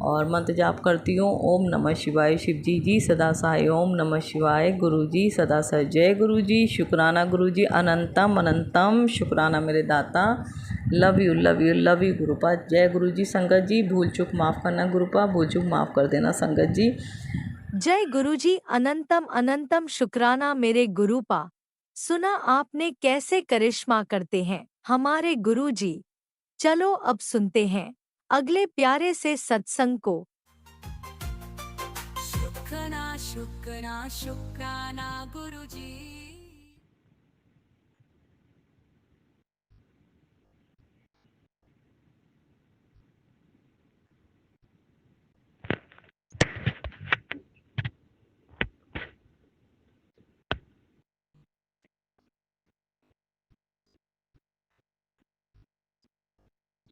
और मंत्र जाप करती हूँ। ओम नमः शिवाय। शिव जी जी सदा सहाय। ओम नमः शिवाय। गुरु जी सदा सहाय। जय गुरु जी। शुक्राना गुरु जी। अनंतम अनंतम शुक्राना मेरे दाता। Love you love you love you Gurupa. जय गुरु जी। संगत जी भूल चूक माफ़ करना गुरुपा, भूल चूक माफ़ कर देना संगत जी। जय गुरुजी। अनंतम अनंतम शुक्राना मेरे गुरुपा। सुना आपने कैसे करिश्मा करते हैं हमारे गुरुजी। चलो अब सुनते हैं अगले प्यारे से सत्संग को। शुक्राना शुक्राना शुक्राना गुरुजी।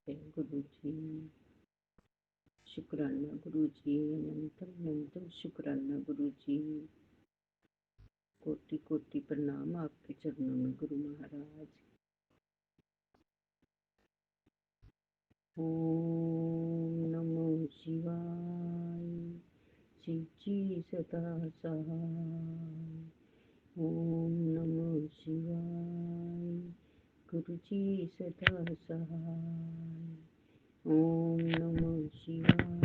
जय गुरु जी। शुक्राना गुरु जी। अनंतम अनंतम शुक्राना गुरु जी। कोटि कोटि प्रणाम आपके चरणों में गुरु महाराज। ओम नमो शिवाय। शिव जी सदा सहाय। ओम नमो शिवाय। गुरु जी सदा सहाय। ओम नमो शिवाय।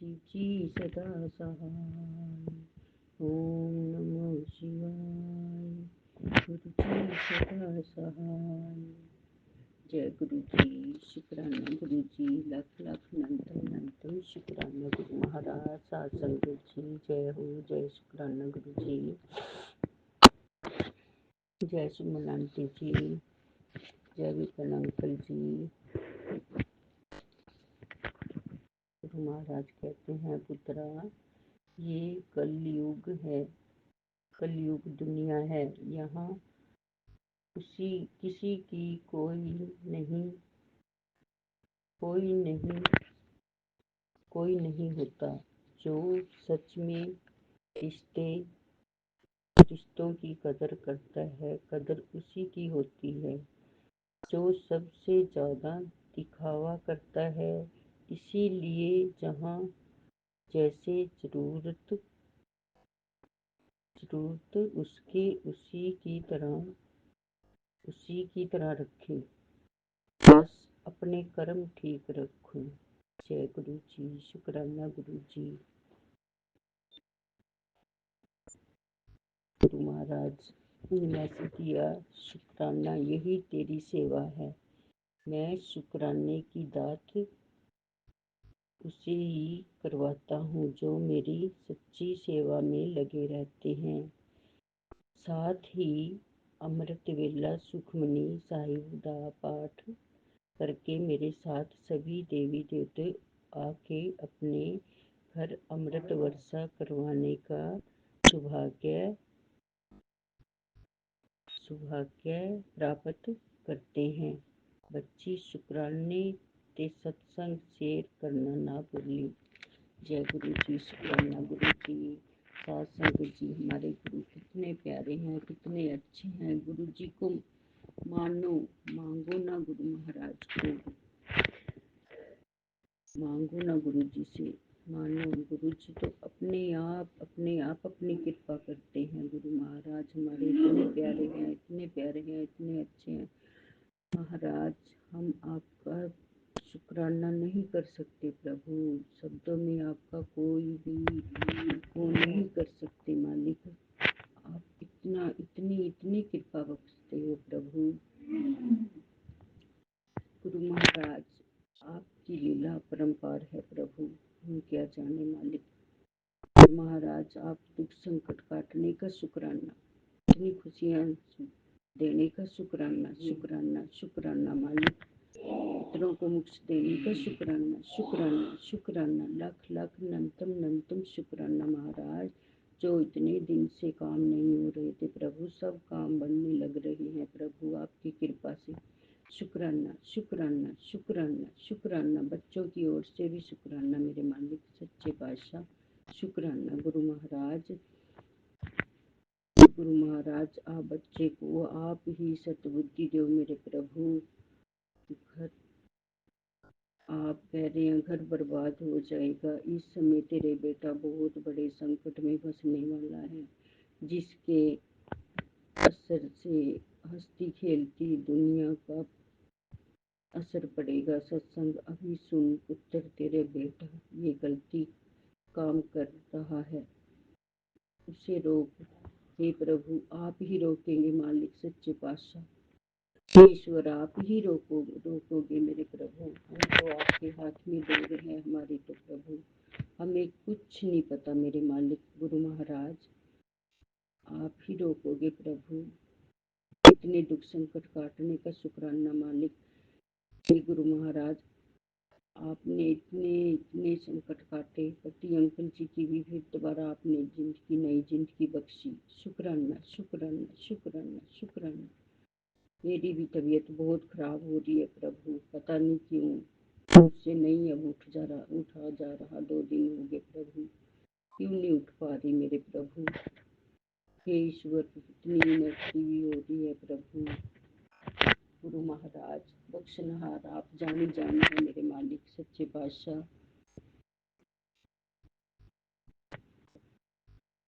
शिव जी सदा सहाय। ओम नमो शिवाय। गुरु जी सदा सहाय। जय गुरु जी। शुक्राना गुरु जी। लाख लाख अनंतम अनंतम शुक्राना गुरु महाराज। साथ संगत जी जय हो। जय शुक्राना गुरु जी। जय सुमन आंटी जी। जय विपिन अंकल जी। गुरु महाराज कहते हैं पुत्रा, ये कलयुग है, कलयुग दुनिया है। यहाँ किसी की कोई नहीं होता। जो सच में रिश्तों की कदर करता है, कदर उसी की होती है। जो सबसे ज़्यादा दिखावा करता है, इसीलिए जहाँ जैसे ज़रूरत उसके उसी की तरह रखे। बस अपने कर्म ठीक रखो। जय गुरु जी। शुक्राना गुरु जी। गुरु महाराज ने मैसेज दिया, शुक्राना यही तेरी सेवा है। मैं शुक्राने की दात उसे ही करवाता हूँ जो मेरी सच्ची सेवा में लगे रहते हैं। साथ ही अमृत वेला सुखमनी साहिब दा पाठ करके मेरे साथ सभी देवी देवते आके अपने घर अमृत वर्षा करवाने का सौभाग्य प्राप्त करते हैं। बच्ची शुक्राने ते सत्संग शेयर करना ना भूली। जय गुरु जी। शुक्राना गुरु जी। साथ संगत जी हमारे गुरु कितने प्यारे हैं, कितने अच्छे हैं। गुरु जी को मांगो ना गुरु महाराज को, मांगो ना गुरु जी से, मानो। गुरु जी तो अपने आप अपनी कृपा करते हैं। गुरु महाराज हमारे इतने प्यारे हैं, इतने प्यारे हैं, इतने अच्छे हैं। महाराज हम आपका शुक्राना नहीं कर सकते प्रभु, शब्दों में आपका कोई कर सकते मालिक। आप इतनी कृपा बख्शते हो प्रभु। गुरु महाराज, आपकी लीला परम्पार है प्रभु, हम क्या जाने मालिक। गुरु महाराज, आप दुख संकट काटने का शुक्राना, इतनी खुशियाँ देने का शुक्राना, शुक्राना, शुक्राना मालिक। पितरों को मोक्ष देने का शुक्राना, शुक्राना, शुक्राना, लाख लाख नंतम शुक्राना महाराज। जो इतने दिन से काम नहीं हो रहे थे प्रभु, सब काम बनने लग रहे हैं प्रभु आपकी कृपा से। शुक्राना, शुक्राना, शुक्राना, शुक्राना। बच्चों की ओर से भी शुक्राना मेरे मालिक सच्चे पातशाह। शुक्राना गुरु महाराज। गुरु महाराज, आप बच्चे को आप ही सतबुद्धि दो मेरे प्रभु। घर आप कह रहे हैं घर बर्बाद हो जाएगा, इस समय तेरे बेटा बहुत बड़े संकट में फंसने वाला है, जिसके असर से हंसती खेलती दुनिया का असर पड़ेगा। सत्संग अभी सुन पुत्र, तेरे बेटा ये गलती काम कर रहा है, उसे रोक। हे प्रभु, आप ही रोकेंगे मालिक सच्चे पातशाह। ईश्वर, आप ही रोकोगे मेरे प्रभु। हम तो आपके हाथ में दे रहे हैं हमारी तो प्रभु, हमें कुछ नहीं पता मेरे मालिक। गुरु महाराज, आप ही रोकोगे प्रभु। इतने दुख संकट काटने का शुक्राना मालिक। हे गुरु महाराज, आपने इतने संकट काटे, पति अंकल जी की भी फिर दोबारा आपने जिंदगी नई जिंदगी बख्शी। शुक्राना, शुक्राना, शुक्राना, शुक्राना। मेरी भी तबीयत बहुत खराब हो रही है प्रभु, पता नहीं क्यों मुझसे नहीं अब उठा जा रहा। 2 दिन हो गए प्रभु, क्यों नहीं उठ पा रही मेरे प्रभु। हे ईश्वर, इतनी एनर्जी भी हो रही है प्रभु। गुरु महाराज, बख्शनहार आप जाने है मेरे मालिक सच्चे पातशाह।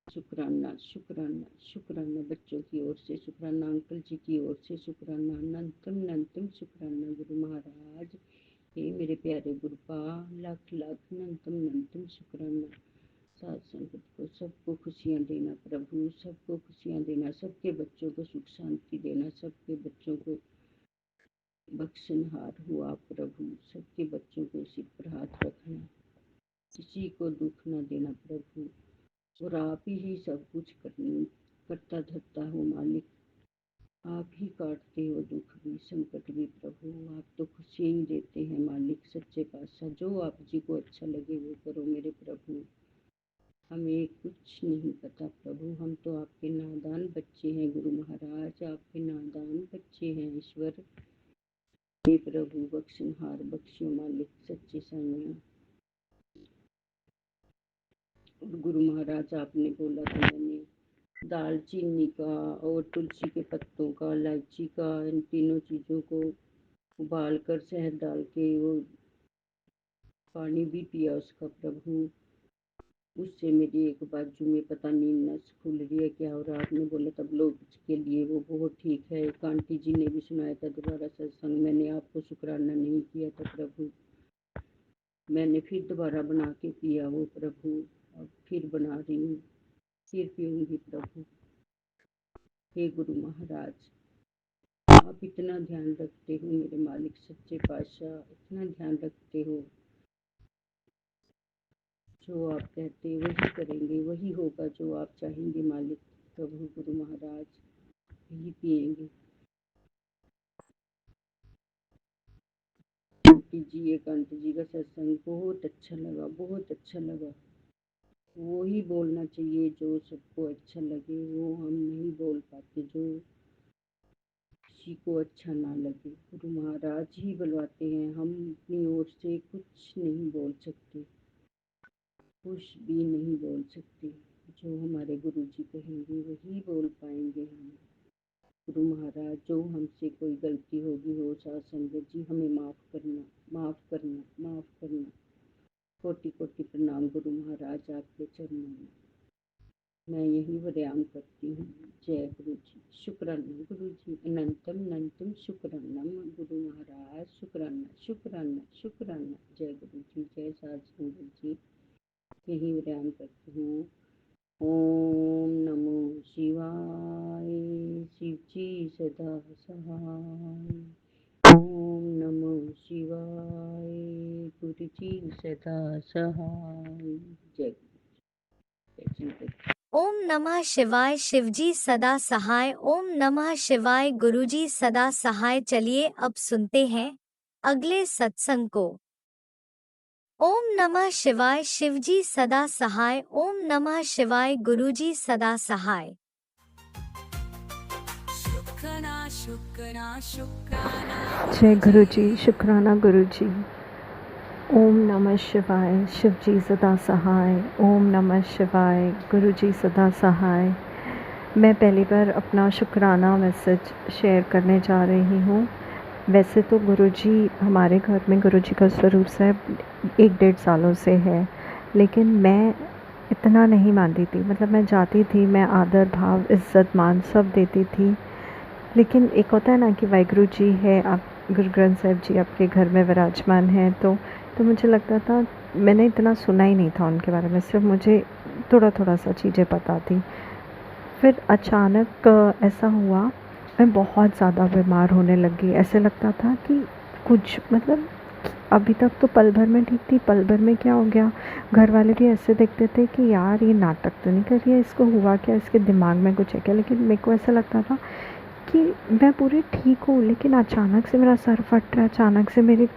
शुक्राना, शुक्राना, शुक्राना। बच्चों की ओर से शुक्राना, अंकल जी की ओर से शुक्राना, नंतम शुक्राना गुरु महाराज। हे मेरे प्यारे गुरुपा, लाख लाख नंतम शुक्राना। साथ संगत को सबको खुशियाँ देना प्रभु, सबको खुशियाँ देना, सबके बच्चों को सुख शांति देना, सबके बच्चों को बख्शनहार हुआ प्रभु, सबके बच्चों को सिर पर हाथ रखना, किसी को दुख न देना प्रभु। और आप ही सब कुछ करता धरता हो मालिक। आप ही काटते हो दुख भी संकट भी प्रभु, आप तो खुशियाँ ही देते हैं मालिक सच्चे पातशाह। जो आप जी को अच्छा लगे वो करो मेरे प्रभु, हमें कुछ नहीं पता प्रभु, हम तो आपके नादान बच्चे हैं। गुरु महाराज, आपके नादान बच्चे हैं ईश्वर। हे प्रभु, बख्शनहार बख्शियो मालिक सच्चे साईं। गुरु महाराज, आपने बोला तो मैंने दालचीनी का और तुलसी के पत्तों का, इलायची का, इन तीनों चीज़ों को उबाल कर शहद डाल के वो पानी भी पिया उसका प्रभु। उससे मेरी एक बाजू में पता नहीं नस खुल रही है क्या, और आपने बोला तब लोग के लिए वो बहुत ठीक है। एक आंटी जी ने भी सुनाया था दोबारा सत्संग, मैंने आपको शुक्राना नहीं किया था प्रभु। मैंने फिर दोबारा बना के पिया वो प्रभु, अब फिर बना रही हूँ, फिर पीऊँगी प्रभु। हे गुरु महाराज, आप इतना ध्यान रखते हो मेरे मालिक सच्चे पातशाह, इतना ध्यान रखते हो। जो आप कहते वही करेंगे, वही होगा जो आप चाहेंगे मालिक प्रभु। गुरु महाराज, यही पिएंगे। आंटी जी, एक आंटी जी का सत्संग बहुत अच्छा लगा, बहुत अच्छा लगा। वो ही बोलना चाहिए जो सबको अच्छा लगे, वो हम नहीं बोल पाते जो किसी को अच्छा ना लगे। गुरु महाराज ही बुलवाते हैं, हम अपनी ओर से कुछ नहीं बोल सकते, कुछ भी नहीं बोल सकते। जो हमारे गुरु जी कहेंगे वही बोल पाएंगे हम। गुरु महाराज, जो हमसे कोई गलती होगी हो साथ संगत जी, हमें माफ़ करना, माफ़ करना, माफ़ करना। कोटि कोटि प्रणाम गुरु महाराज, आपके चरणों में मैं यही विराम करती हूँ। जय गुरु जी। शुक्राना गुरु जी, अनंतम शुक्राना गुरु महाराज, शुक्राना, शुक्राना, शुक्राना। जय गुरु जी, जय साध संगत जी, यही विराम करती हूँ। ओम सदा सहाय। ओम नमः शिवाय। गुरु जी सदा सहाय। जय जय। ओम नमः शिवाय। शिवजी सदा सहाय। ओम नमः शिवाय। गुरुजी सदा सहाय। चलिए अब सुनते हैं अगले सत्संग को। ओम नमः शिवाय। शिवजी सदा सहाय। ओम नमः शिवाय। गुरुजी सदा सहाय। शुक्राना शुक्राना शुक्राना जय गुरु जी। शुक्राना गुरु जी। ओम नमः शिवाय। शिव जी सदा सहाय। ओम नमः शिवाय। गुरु जी सदा सहाय। मैं पहली बार अपना शुक्राना मैसेज शेयर करने जा रही हूँ। वैसे तो गुरु जी हमारे घर में गुरु जी का स्वरूप साहब 1-1.5 सालों से है, लेकिन मैं इतना नहीं मानती थी। मतलब मैं जाती थी, मैं आदर भाव इज़्ज़त मान सब देती थी, लेकिन एक होता है ना कि वाहिगुरु जी है, आप गुरु ग्रंथ साहिब जी आपके घर में विराजमान हैं, तो मुझे लगता था, मैंने इतना सुना ही नहीं था उनके बारे में, सिर्फ मुझे थोड़ा थोड़ा सा चीज़ें पता थी। फिर अचानक ऐसा हुआ, मैं बहुत ज़्यादा बीमार होने लगी। ऐसे लगता था कि कुछ मतलब अभी तक तो पल भर में ठीक थी, पल भर में क्या हो गया। घर वाले भी ऐसे देखते थे कि यार ये नाटक तो नहीं कर रही है, इसको हुआ क्या, इसके दिमाग में कुछ है क्या। लेकिन मेरे को ऐसा लगता था कि मैं पूरी ठीक हूँ, लेकिन अचानक से मेरा सर फट रहा है, अचानक से मेरे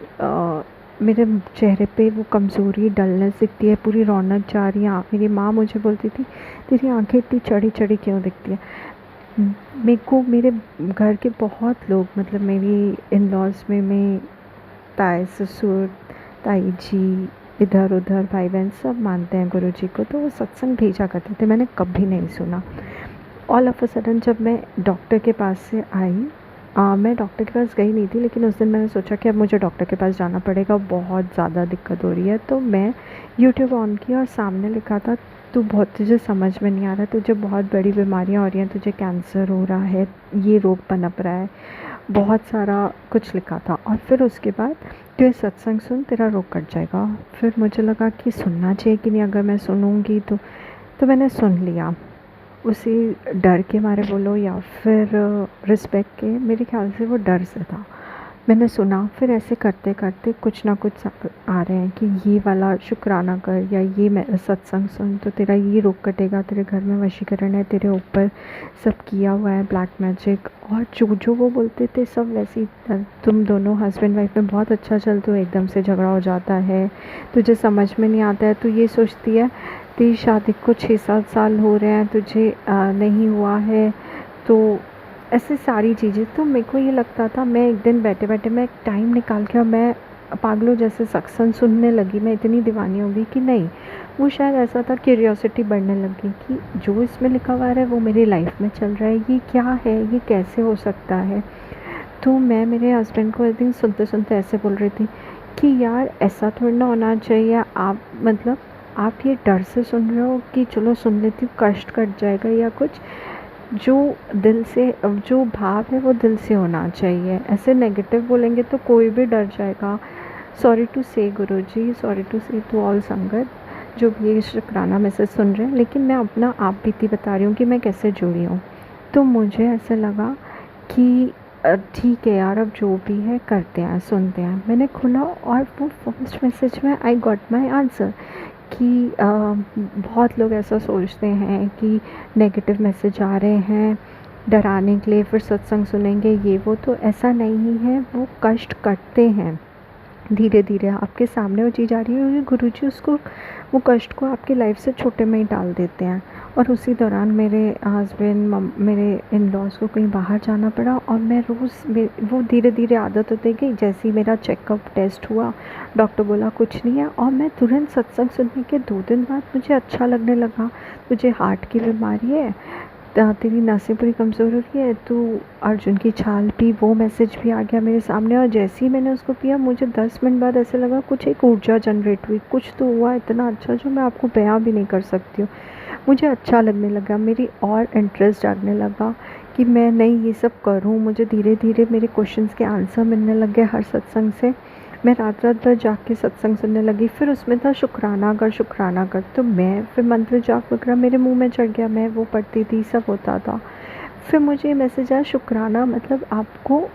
चेहरे पे वो कमज़ोरी डलनेस दिखती है, पूरी रौनक जा रही है। मेरी माँ मुझे बोलती थी तेरी आंखें इतनी चढ़ी चढ़ी क्यों दिखती है। मेरे को मेरे घर के बहुत लोग, मतलब मेरी इन लॉज में ताए ससुर ताई जी, इधर उधर भाई बहन सब मानते हैं गुरु जी को, तो वो सत्संग भेजा करते थे, मैंने कभी नहीं सुना। ऑल ऑफ अ सडन जब मैं डॉक्टर के पास से आई, मैं डॉक्टर के पास गई नहीं थी, लेकिन उस दिन मैंने सोचा कि अब मुझे डॉक्टर के पास जाना पड़ेगा, बहुत ज़्यादा दिक्कत हो रही है। तो मैं यूट्यूब ऑन किया और सामने लिखा था तुझे समझ में नहीं आ रहा, तुझे बहुत बड़ी बीमारियां हो रही हैं, तुझे कैंसर हो रहा है, ये रोग पनप रहा है, बहुत सारा कुछ लिखा था। और फिर उसके बाद तो ये सत्संग सुन, तेरा रोग कट जाएगा। फिर मुझे लगा कि सुनना चाहिए कि नहीं, अगर मैं सुनूंगी तो मैंने सुन लिया। उसी डर के मारे बोलो या फिर रिस्पेक्ट के, मेरे ख्याल से वो डर से था। मैंने सुना, फिर ऐसे करते करते कुछ ना कुछ आ रहे हैं कि ये वाला शुक्राना कर, या ये सत्संग सुन तो तेरा ये रोग कटेगा, तेरे घर में वशीकरण है, तेरे ऊपर सब किया हुआ है ब्लैक मैजिक। और जो वो बोलते थे सब वैसी, तुम दोनों हस्बैंड वाइफ में बहुत अच्छा चलते हो, एकदम से झगड़ा हो जाता है, तुझे समझ में नहीं आता है, तो ये सोचती है तेरी शादी को 6-7 साल हो रहे हैं, तुझे नहीं हुआ है, तो ऐसे सारी चीज़ें। तो मेरे को ये लगता था, मैं एक दिन बैठे बैठे मैं एक टाइम निकाल के और मैं पागलों जैसे सत्संग सुनने लगी। मैं इतनी दीवानी हो गई कि नहीं, वो शायद ऐसा था, क्यूरियोसिटी बढ़ने लगी कि जो इसमें लिखा हुआ है वो मेरी लाइफ में चल रहा है, ये क्या है, ये कैसे हो सकता है। तो मैं मेरे हस्बैंड को एक दिन सुनते सुनते ऐसे बोल रही थी कि यार ऐसा थोड़ा ना होना चाहिए, आप ये डर से सुन रहे हो कि चलो सुन लेती हूँ, कष्ट कट जाएगा या कुछ। जो दिल से, जो भाव है वो दिल से होना चाहिए। ऐसे नेगेटिव बोलेंगे तो कोई भी डर जाएगा। सॉरी टू से गुरु जी, सॉरी टू से टू ऑल संगत जो भी ये शुक्राना मैसेज सुन रहे हैं, लेकिन मैं अपना आप बीती बता रही हूँ कि मैं कैसे जुड़ी हूँ। तो मुझे ऐसे लगा कि ठीक है यार, अब जो भी है करते हैं, सुनते हैं। मैंने खुला और वो फर्स्ट मैसेज में आई गॉट माई आंसर कि बहुत लोग ऐसा सोचते हैं कि नेगेटिव मैसेज आ रहे हैं डराने के लिए, फिर सत्संग सुनेंगे ये वो, तो ऐसा नहीं है। वो कष्ट कटते हैं धीरे धीरे, आपके सामने वो चीज़ आ रही है, गुरुजी उसको, वो कष्ट को आपकी लाइफ से छोटे में ही डाल देते हैं। और उसी दौरान मेरे हस्बैंड, मेरे इन लॉज को कहीं बाहर जाना पड़ा, और मैं रोज़ वो धीरे धीरे आदत होती गई। जैसे ही मेरा चेकअप टेस्ट हुआ, डॉक्टर बोला कुछ नहीं है, और मैं तुरंत सत्संग सुनने के 2 दिन बाद मुझे अच्छा लगने लगा। तुझे हार्ट की बीमारी है, तेरी नसें पूरी कमज़ोर हो रही है, तू अर्जुन की छाल पी। वो मैसेज भी आ गया मेरे सामने, और जैसे ही मैंने उसको पिया, मुझे 10 मिनट बाद ऐसे लगा कुछ एक ऊर्जा जनरेट हुई, कुछ तो हुआ इतना अच्छा जो मैं आपको बयां भी नहीं कर सकती हूँ। मुझे अच्छा लगने लगा, मेरी और इंटरेस्ट जागने लगा कि मैं नहीं ये सब करूँ। मुझे धीरे धीरे मेरे क्वेश्चंस के आंसर मिलने लग गए हर सत्संग से। मैं रात रात भर जाग के सत्संग सुनने लगी। फिर उसमें था शुक्राना कर, तो मैं फिर मंत्र जाप वगैरह मेरे मुंह में चढ़ गया, मैं वो पढ़ती थी, सब होता था। फिर मुझे ये मैसेज आया शुक्राना मतलब आपको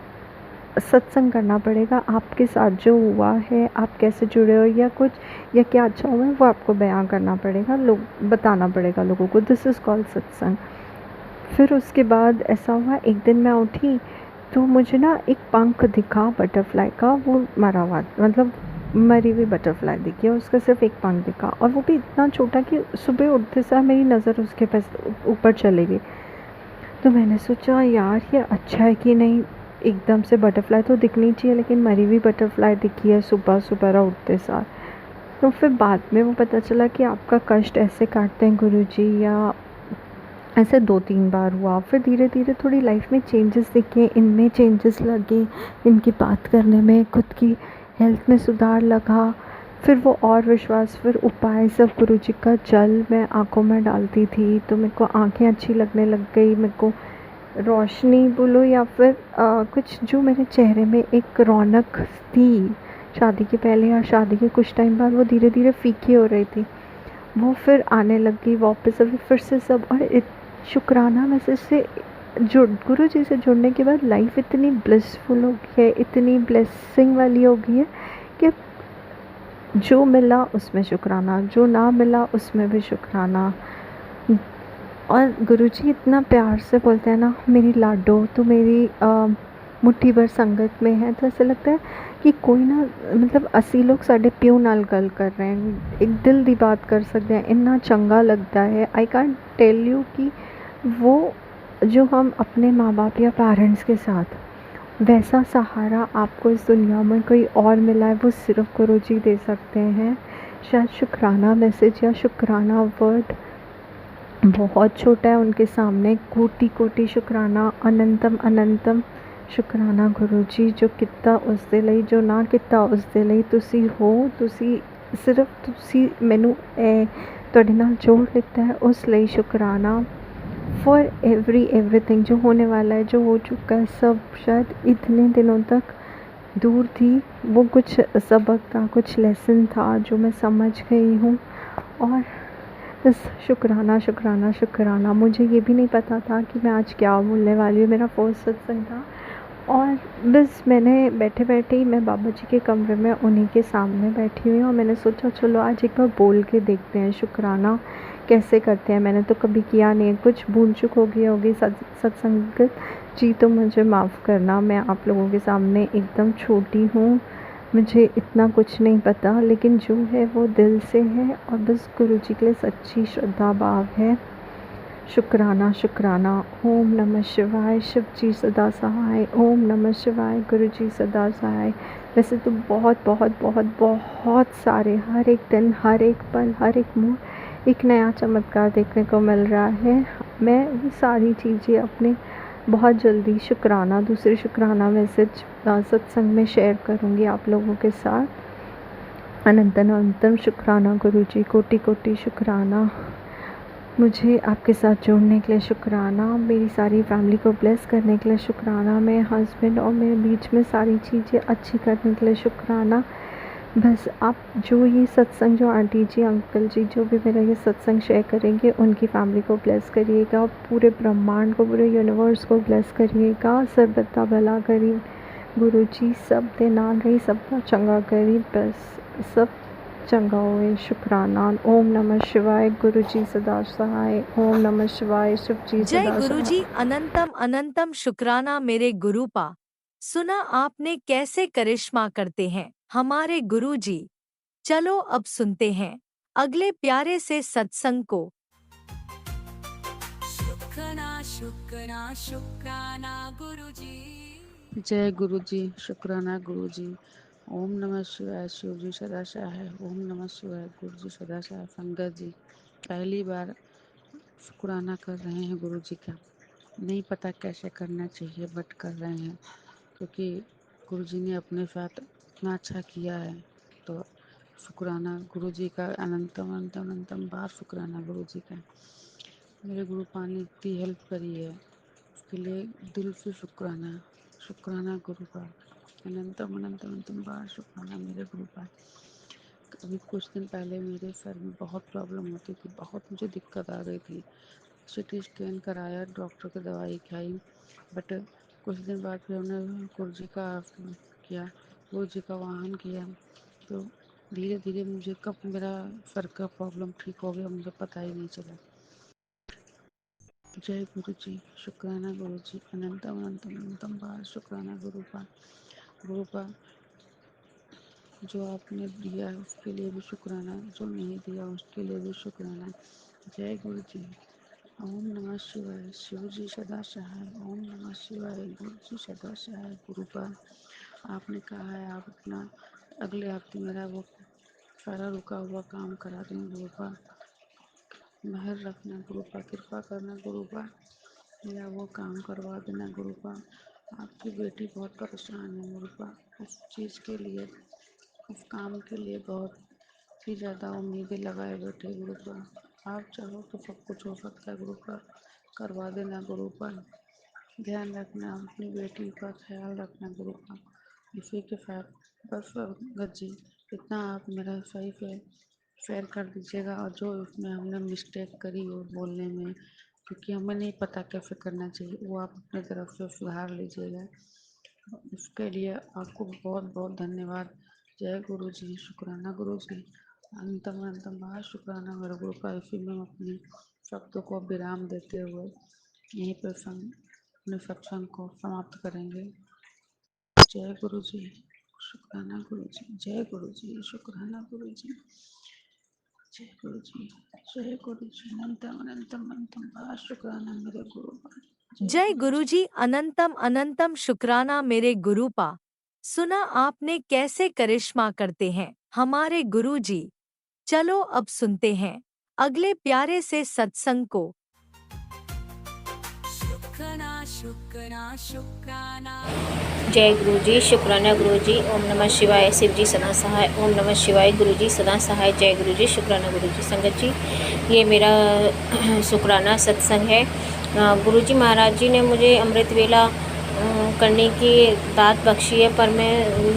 सत्संग करना पड़ेगा, आपके साथ जो हुआ है, आप कैसे जुड़े हो या कुछ या क्या अच्छा हुआ है वो आपको बयाँ करना पड़ेगा, लोग बताना पड़ेगा लोगों को, दिस इज़ कॉल्ड सत्संग। फिर उसके बाद ऐसा हुआ एक दिन मैं उठी तो मुझे ना एक पंख दिखा बटरफ्लाई का, वो मरा हुआ मतलब मरी हुई बटरफ्लाई दिखी और उसका सिर्फ एक पंख दिखा और वो भी इतना छोटा कि सुबह उठते सार मेरी नज़र उसके पास ऊपर चली गई। तो मैंने सोचा यार ये अच्छा है कि नहीं, एकदम से बटरफ्लाई तो दिखनी चाहिए लेकिन मरी हुई बटरफ्लाई दिखी है सुबह सुबह उठते सार। तो फिर बाद में वो पता चला कि आपका कष्ट ऐसे काटते हैं गुरुजी, या ऐसे 2-3 बार हुआ। फिर धीरे-धीरे थोड़ी लाइफ में चेंजेस दिखे, इनमें चेंजेस लगे, इनकी बात करने में, खुद की हेल्थ में सुधार लगा। फिर वो और विश्वास, फिर उपाय सब गुरुजी का जल मैं आँखों में डालती थी तो मेरे को आँखें अच्छी लगने लग गई, मेरे को रोशनी बोलो या फिर कुछ जो मेरे चेहरे में एक रौनक थी शादी के पहले या शादी के कुछ टाइम बाद वो धीरे-धीरे फीकी हो रही थी, वो फिर आने लगी वापस। अभी फिर से सब और शुक्राना मैसेज से जुड़ गुरु जी से जुड़ने के बाद लाइफ इतनी ब्लिसफुल हो गई है, इतनी ब्लेसिंग वाली हो गई है कि जो मिला उसमें शुक्राना, जो ना मिला उसमें भी शुक्राना। और गुरुजी इतना प्यार से बोलते हैं ना मेरी लाडो, तो मेरी मुट्ठी भर संगत में है, तो ऐसा लगता है कि कोई ना मतलब असी लोग साढ़े प्यो नाल गल कर रहे हैं, एक दिल दी बात कर सकते हैं, इतना चंगा लगता है। आई कांट टेल यू कि वो जो हम अपने माँ बाप या पेरेंट्स के साथ वैसा सहारा आपको इस दुनिया में कोई और मिला है वो सिर्फ गुरुजी दे सकते हैं। शायद शुक्राना मैसेज या शुक्राना वर्ड बहुत छोटा है उनके सामने, कोटि कोटि शुक्राना, अनंतम अनंतम शुक्राना गुरुजी जो किता उस दे लई, जो ना किता उस दे लई। तुसी हो, तुसी सिर्फ तुसी मैनू तुहाडे नाल जोड़ लिता है उस लई शुक्राना। फॉर एवरीथिंग जो होने वाला है, जो हो चुका है, सब शायद इतने दिनों तक दूर थी, वो कुछ सबक था, कुछ लेसन था जो मैं समझ गई हूँ। और बस शुक्राना शुक्राना शुक्राना। मुझे ये भी नहीं पता था कि मैं आज क्या बोलने वाली हूँ, मेरा फर्स्ट सत्संग था और बस मैंने बैठे बैठे ही मैं बाबा जी के कमरे में उन्हीं के सामने बैठी हुई हूँ और मैंने सोचा चलो आज एक बार बोल के देखते हैं शुक्राना कैसे करते हैं। मैंने तो कभी किया नहीं, कुछ भूल चूक हो गई होगी सत्संगत जी, तो मुझे माफ़ करना, मैं आप लोगों के सामने एकदम छोटी हूँ, मुझे इतना कुछ नहीं पता, लेकिन जो है वो दिल से है और बस गुरु जी के लिए सच्ची श्रद्धा भाव है। शुक्राना शुक्राना। ओम नमः शिवाय, शिव जी सदा सहाय। ओम नमः शिवाय, गुरु जी सदा सहाय। वैसे तो बहुत बहुत बहुत बहुत सारे हर एक दिन, हर एक पल, हर एक मोड़ एक नया चमत्कार देखने को मिल रहा है। मैं वो सारी चीज़ें अपने बहुत जल्दी शुक्राना, दूसरे शुक्राना मैसेज सत्संग में शेयर करूँगी आप लोगों के साथ। अनंतन अनंतम शुक्राना गुरुजी, कोटि कोटि शुक्राना मुझे आपके साथ जोड़ने के लिए शुक्राना, मेरी सारी फैमिली को ब्लेस करने के लिए शुक्राना, मेरे हस्बैंड और मेरे बीच में सारी चीज़ें अच्छी करने के लिए शुक्राना। बस आप जो ये सत्संग, जो आंटी जी अंकल जी जो भी मेरा ये सत्संग शेयर करेंगे उनकी फैमिली को ब्लेस करिएगा, पूरे ब्रह्मांड को, पूरे यूनिवर्स को ब्लेस करिएगा, सर्बता भला करी गुरु जी, सब दे नाल रही, सबका चंगा करी, बस सब चंगा होए। शुक्राना। ओम नमः शिवाय, गुरु जी सदा सहाय। ओम नमः शिवाय, शिव जी जय सदा गुरुजी, सहाय। अनंतम अनंतम शुक्राना मेरे गुरुपा। सुना आपने कैसे करिश्मा करते हैं हमारे गुरुजी। चलो अब सुनते हैं अगले प्यारे से सत्संग को। शुक्राना शुक्राना शुक्राना गुरुजी। जय गुरु जी, शुक्राना गुरु जी। ओम नमः शिवाय, शिव जी सदा सहाय। ओम नमः शिवाय, गुरु जी सदा सहाय। संगत जी, पहली बार शुक्राना कर रहे हैं गुरु जी का। नहीं पता कैसे करना चाहिए बट कर रहे हैं, क्योंकि गुरु जी ने अपने साथ इतना अच्छा किया है। तो शुक्राना गुरु जी का, अनंतम अनंतम अनंतम बार शुक्राना गुरु जी का। मेरे गुरु पा ने इतनी हेल्प करी है, उसके लिए दिल से शुक्राना। शुक्राना गुरु का, अनंतम अनंतम अनंतम बार शुक्राना मेरे गुरु का। अभी कुछ दिन पहले मेरे सर में बहुत प्रॉब्लम होती थी, बहुत मुझे दिक्कत आ गई थी, सिटी स्कैन कराया, डॉक्टर की दवाई खाई, बट कुछ दिन बाद फिर हमने गुरु जी का किया, गुरु जी का वाहन किया, तो धीरे धीरे मुझे कब मेरा सर का प्रॉब्लम ठीक हो गया मुझे पता ही नहीं चला। जय गुरु जी, शुक्राना गुरु जी, अनंतम अनंतम अनंतम बार शुक्राना गुरु का जो आपने दिया है उसके लिए भी शुक्राना, जो नहीं दिया उसके लिए भी शुक्राना। जय गुरु जी। ओम नमः शिवाय, शिव जी सदा सहाय। ओम नमः शिवाय, गुरु जी सदा सहाय। गुरु का आपने कहा है आप अपना अगले हफ्ते मेरा वो सारा रुका हुआ काम करा दें। गुरु का मेहर रखना, गुरु का कृपा करना, गुरु का मेरा वो काम करवा देना। गुरु का आपकी बेटी बहुत परेशान है गुरु का, उस चीज़ के लिए, उस काम के लिए बहुत ही ज़्यादा उम्मीदें लगाए बैठे। गुरु का आप चाहो तो सब कुछ हो सकता है। गुरु का करवा देना। गुरु का ध्यान रखना, अपनी बेटी का ख्याल रखना। गुरु का इसी के साथ बस गज जी इतना आप मेरा सही से शेयर कर दीजिएगा, और जो इसमें हमने मिस्टेक करी हो बोलने में, क्योंकि हमें नहीं पता कैसे करना चाहिए, वो आप अपनी तरफ से सुधार लीजिएगा। इसके लिए आपको बहुत बहुत धन्यवाद। जय गुरु जी, शुक्राना गुरु जी, अंतम अंतम बहुत शुक्राना मेरे गुरु का। इसी में हम अपनी शब्दों को विराम देते हुए यहीं पर अपने सत्संग को समाप्त करेंगे। जय गुरु जी, शुक्राना गुरु जी, जय गुरु जी, शुक्राना गुरु जी, जय गुरु जी, जय गुरु जी, अनंतम अनंतम अनंतम बहुत शुक्राना मेरे गुरु का। जय गुरुजी, अनंतम अनंतम शुक्राना मेरे गुरुपा। सुना आपने कैसे करिश्मा करते हैं हमारे गुरुजी। चलो अब सुनते हैं अगले प्यारे से सत्संग को। शुक्राना जय गुरु जी, शुक्राना गुरु जी। ओम नमः शिवाय, शिव जी सदा सहाय। ओम नमः शिवाय, गुरु जी सदा सहाय। जय गुरु जी, शुक्राना गुरु जी। संगत जी, ये मेरा शुक्राना सत्संग है। गुरु जी महाराज जी ने मुझे अमृत वेला करने की दात बख्शी है, पर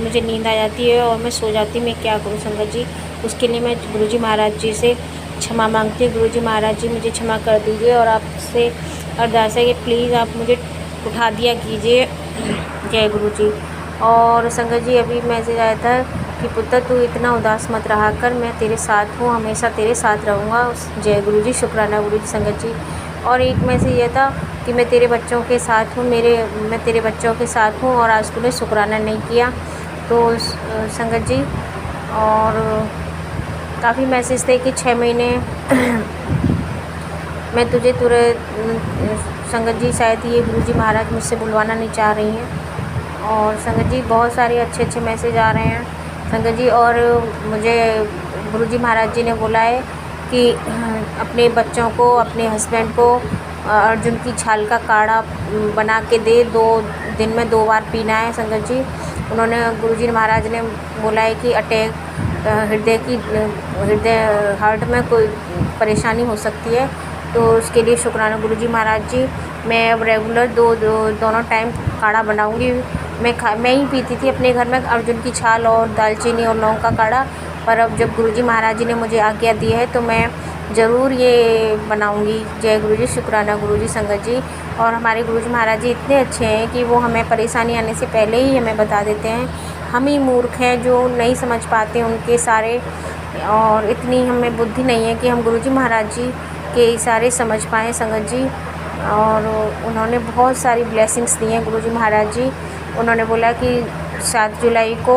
मुझे नींद आ जाती है और मैं सो जाती। मैं क्या करूं संगत जी? उसके लिए मैं गुरु जी महाराज जी से क्षमा मांगती हूँ। गुरु जी महाराज जी मुझे क्षमा कर दीजिए, और आपसे अरदास है कि प्लीज़ आप मुझे उठा दिया कीजिए। जय गुरु जी। और संगत जी, अभी मैसेज आया था कि पुत्र तू इतना उदास मत रहा कर, मैं तेरे साथ हूँ, हमेशा तेरे साथ रहूँगा। जय गुरु जी, शुक्राना गुरु जी। संगत जी, और एक मैसेज यह था कि मैं तेरे बच्चों के साथ हूँ, मैं तेरे बच्चों के साथ हूँ, और आज तूने शुक्राना नहीं किया। तो संगत जी, और काफ़ी मैसेज थे कि 6 महीने मैं तुझे संगत जी, शायद ये गुरु जी महाराज मुझसे बुलवाना नहीं चाह रही हैं। और संगत जी, बहुत सारे अच्छे अच्छे मैसेज आ रहे हैं संगत जी। और मुझे गुरु जी महाराज जी ने बोला है कि अपने बच्चों को, अपने हस्बैंड को अर्जुन की छाल का काढ़ा बना के दे, 2 दिन में 2 बार पीना है संगत जी। उन्होंने गुरु जी महाराज ने बोला है कि अटैक, हृदय हार्ट में कोई परेशानी हो सकती है, तो उसके लिए शुक्राना गुरु जी महाराज जी। मैं अब रेगुलर दोनों टाइम काढ़ा बनाऊंगी। मैं ही पीती थी अपने घर में अर्जुन की छाल और दालचीनी और लौंग का काढ़ा, पर अब जब गुरु जी महाराज जी ने मुझे आज्ञा दी है तो मैं ज़रूर ये बनाऊंगी। जय गुरु जी, शुक्राना गुरु जी। संगत जी, और हमारे गुरु जी महाराज जी इतने अच्छे हैं कि वो हमें परेशानी आने से पहले ही हमें बता देते हैं। हम ही मूर्ख हैं जो नहीं समझ पाते उनके सारे, और इतनी हमें बुद्धि नहीं है कि हम गुरु जी महाराज जी के इशारे समझ पाएँ संगत जी। और उन्होंने बहुत सारी ब्लेसिंग्स दी हैं गुरु जी महाराज जी। उन्होंने बोला कि 7 जुलाई को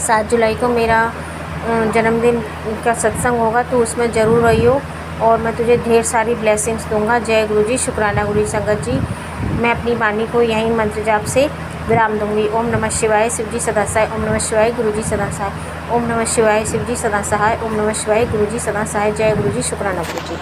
7 जुलाई को मेरा जन्मदिन का सत्संग होगा, तो उसमें ज़रूर रहियो, और मैं तुझे ढेर सारी ब्लेसिंग्स दूंगा। जय गुरु जी, शुक्राना गुरु जी। संगत जी, मैं अपनी वाणी को यहीं मंत्र जाप से विराम दूंगी। ओम नमः शिवाय, शिव जी सदा सहाय। ओम नमः शिवाय, गुरु जी सदा सहाय। ओम नमः शिवाय, शिव जी सदा सहाय। ओम नमः शिवाय, गुरु जी सदा सहाय। जय गुरु जी, शुक्राना गुरु जी।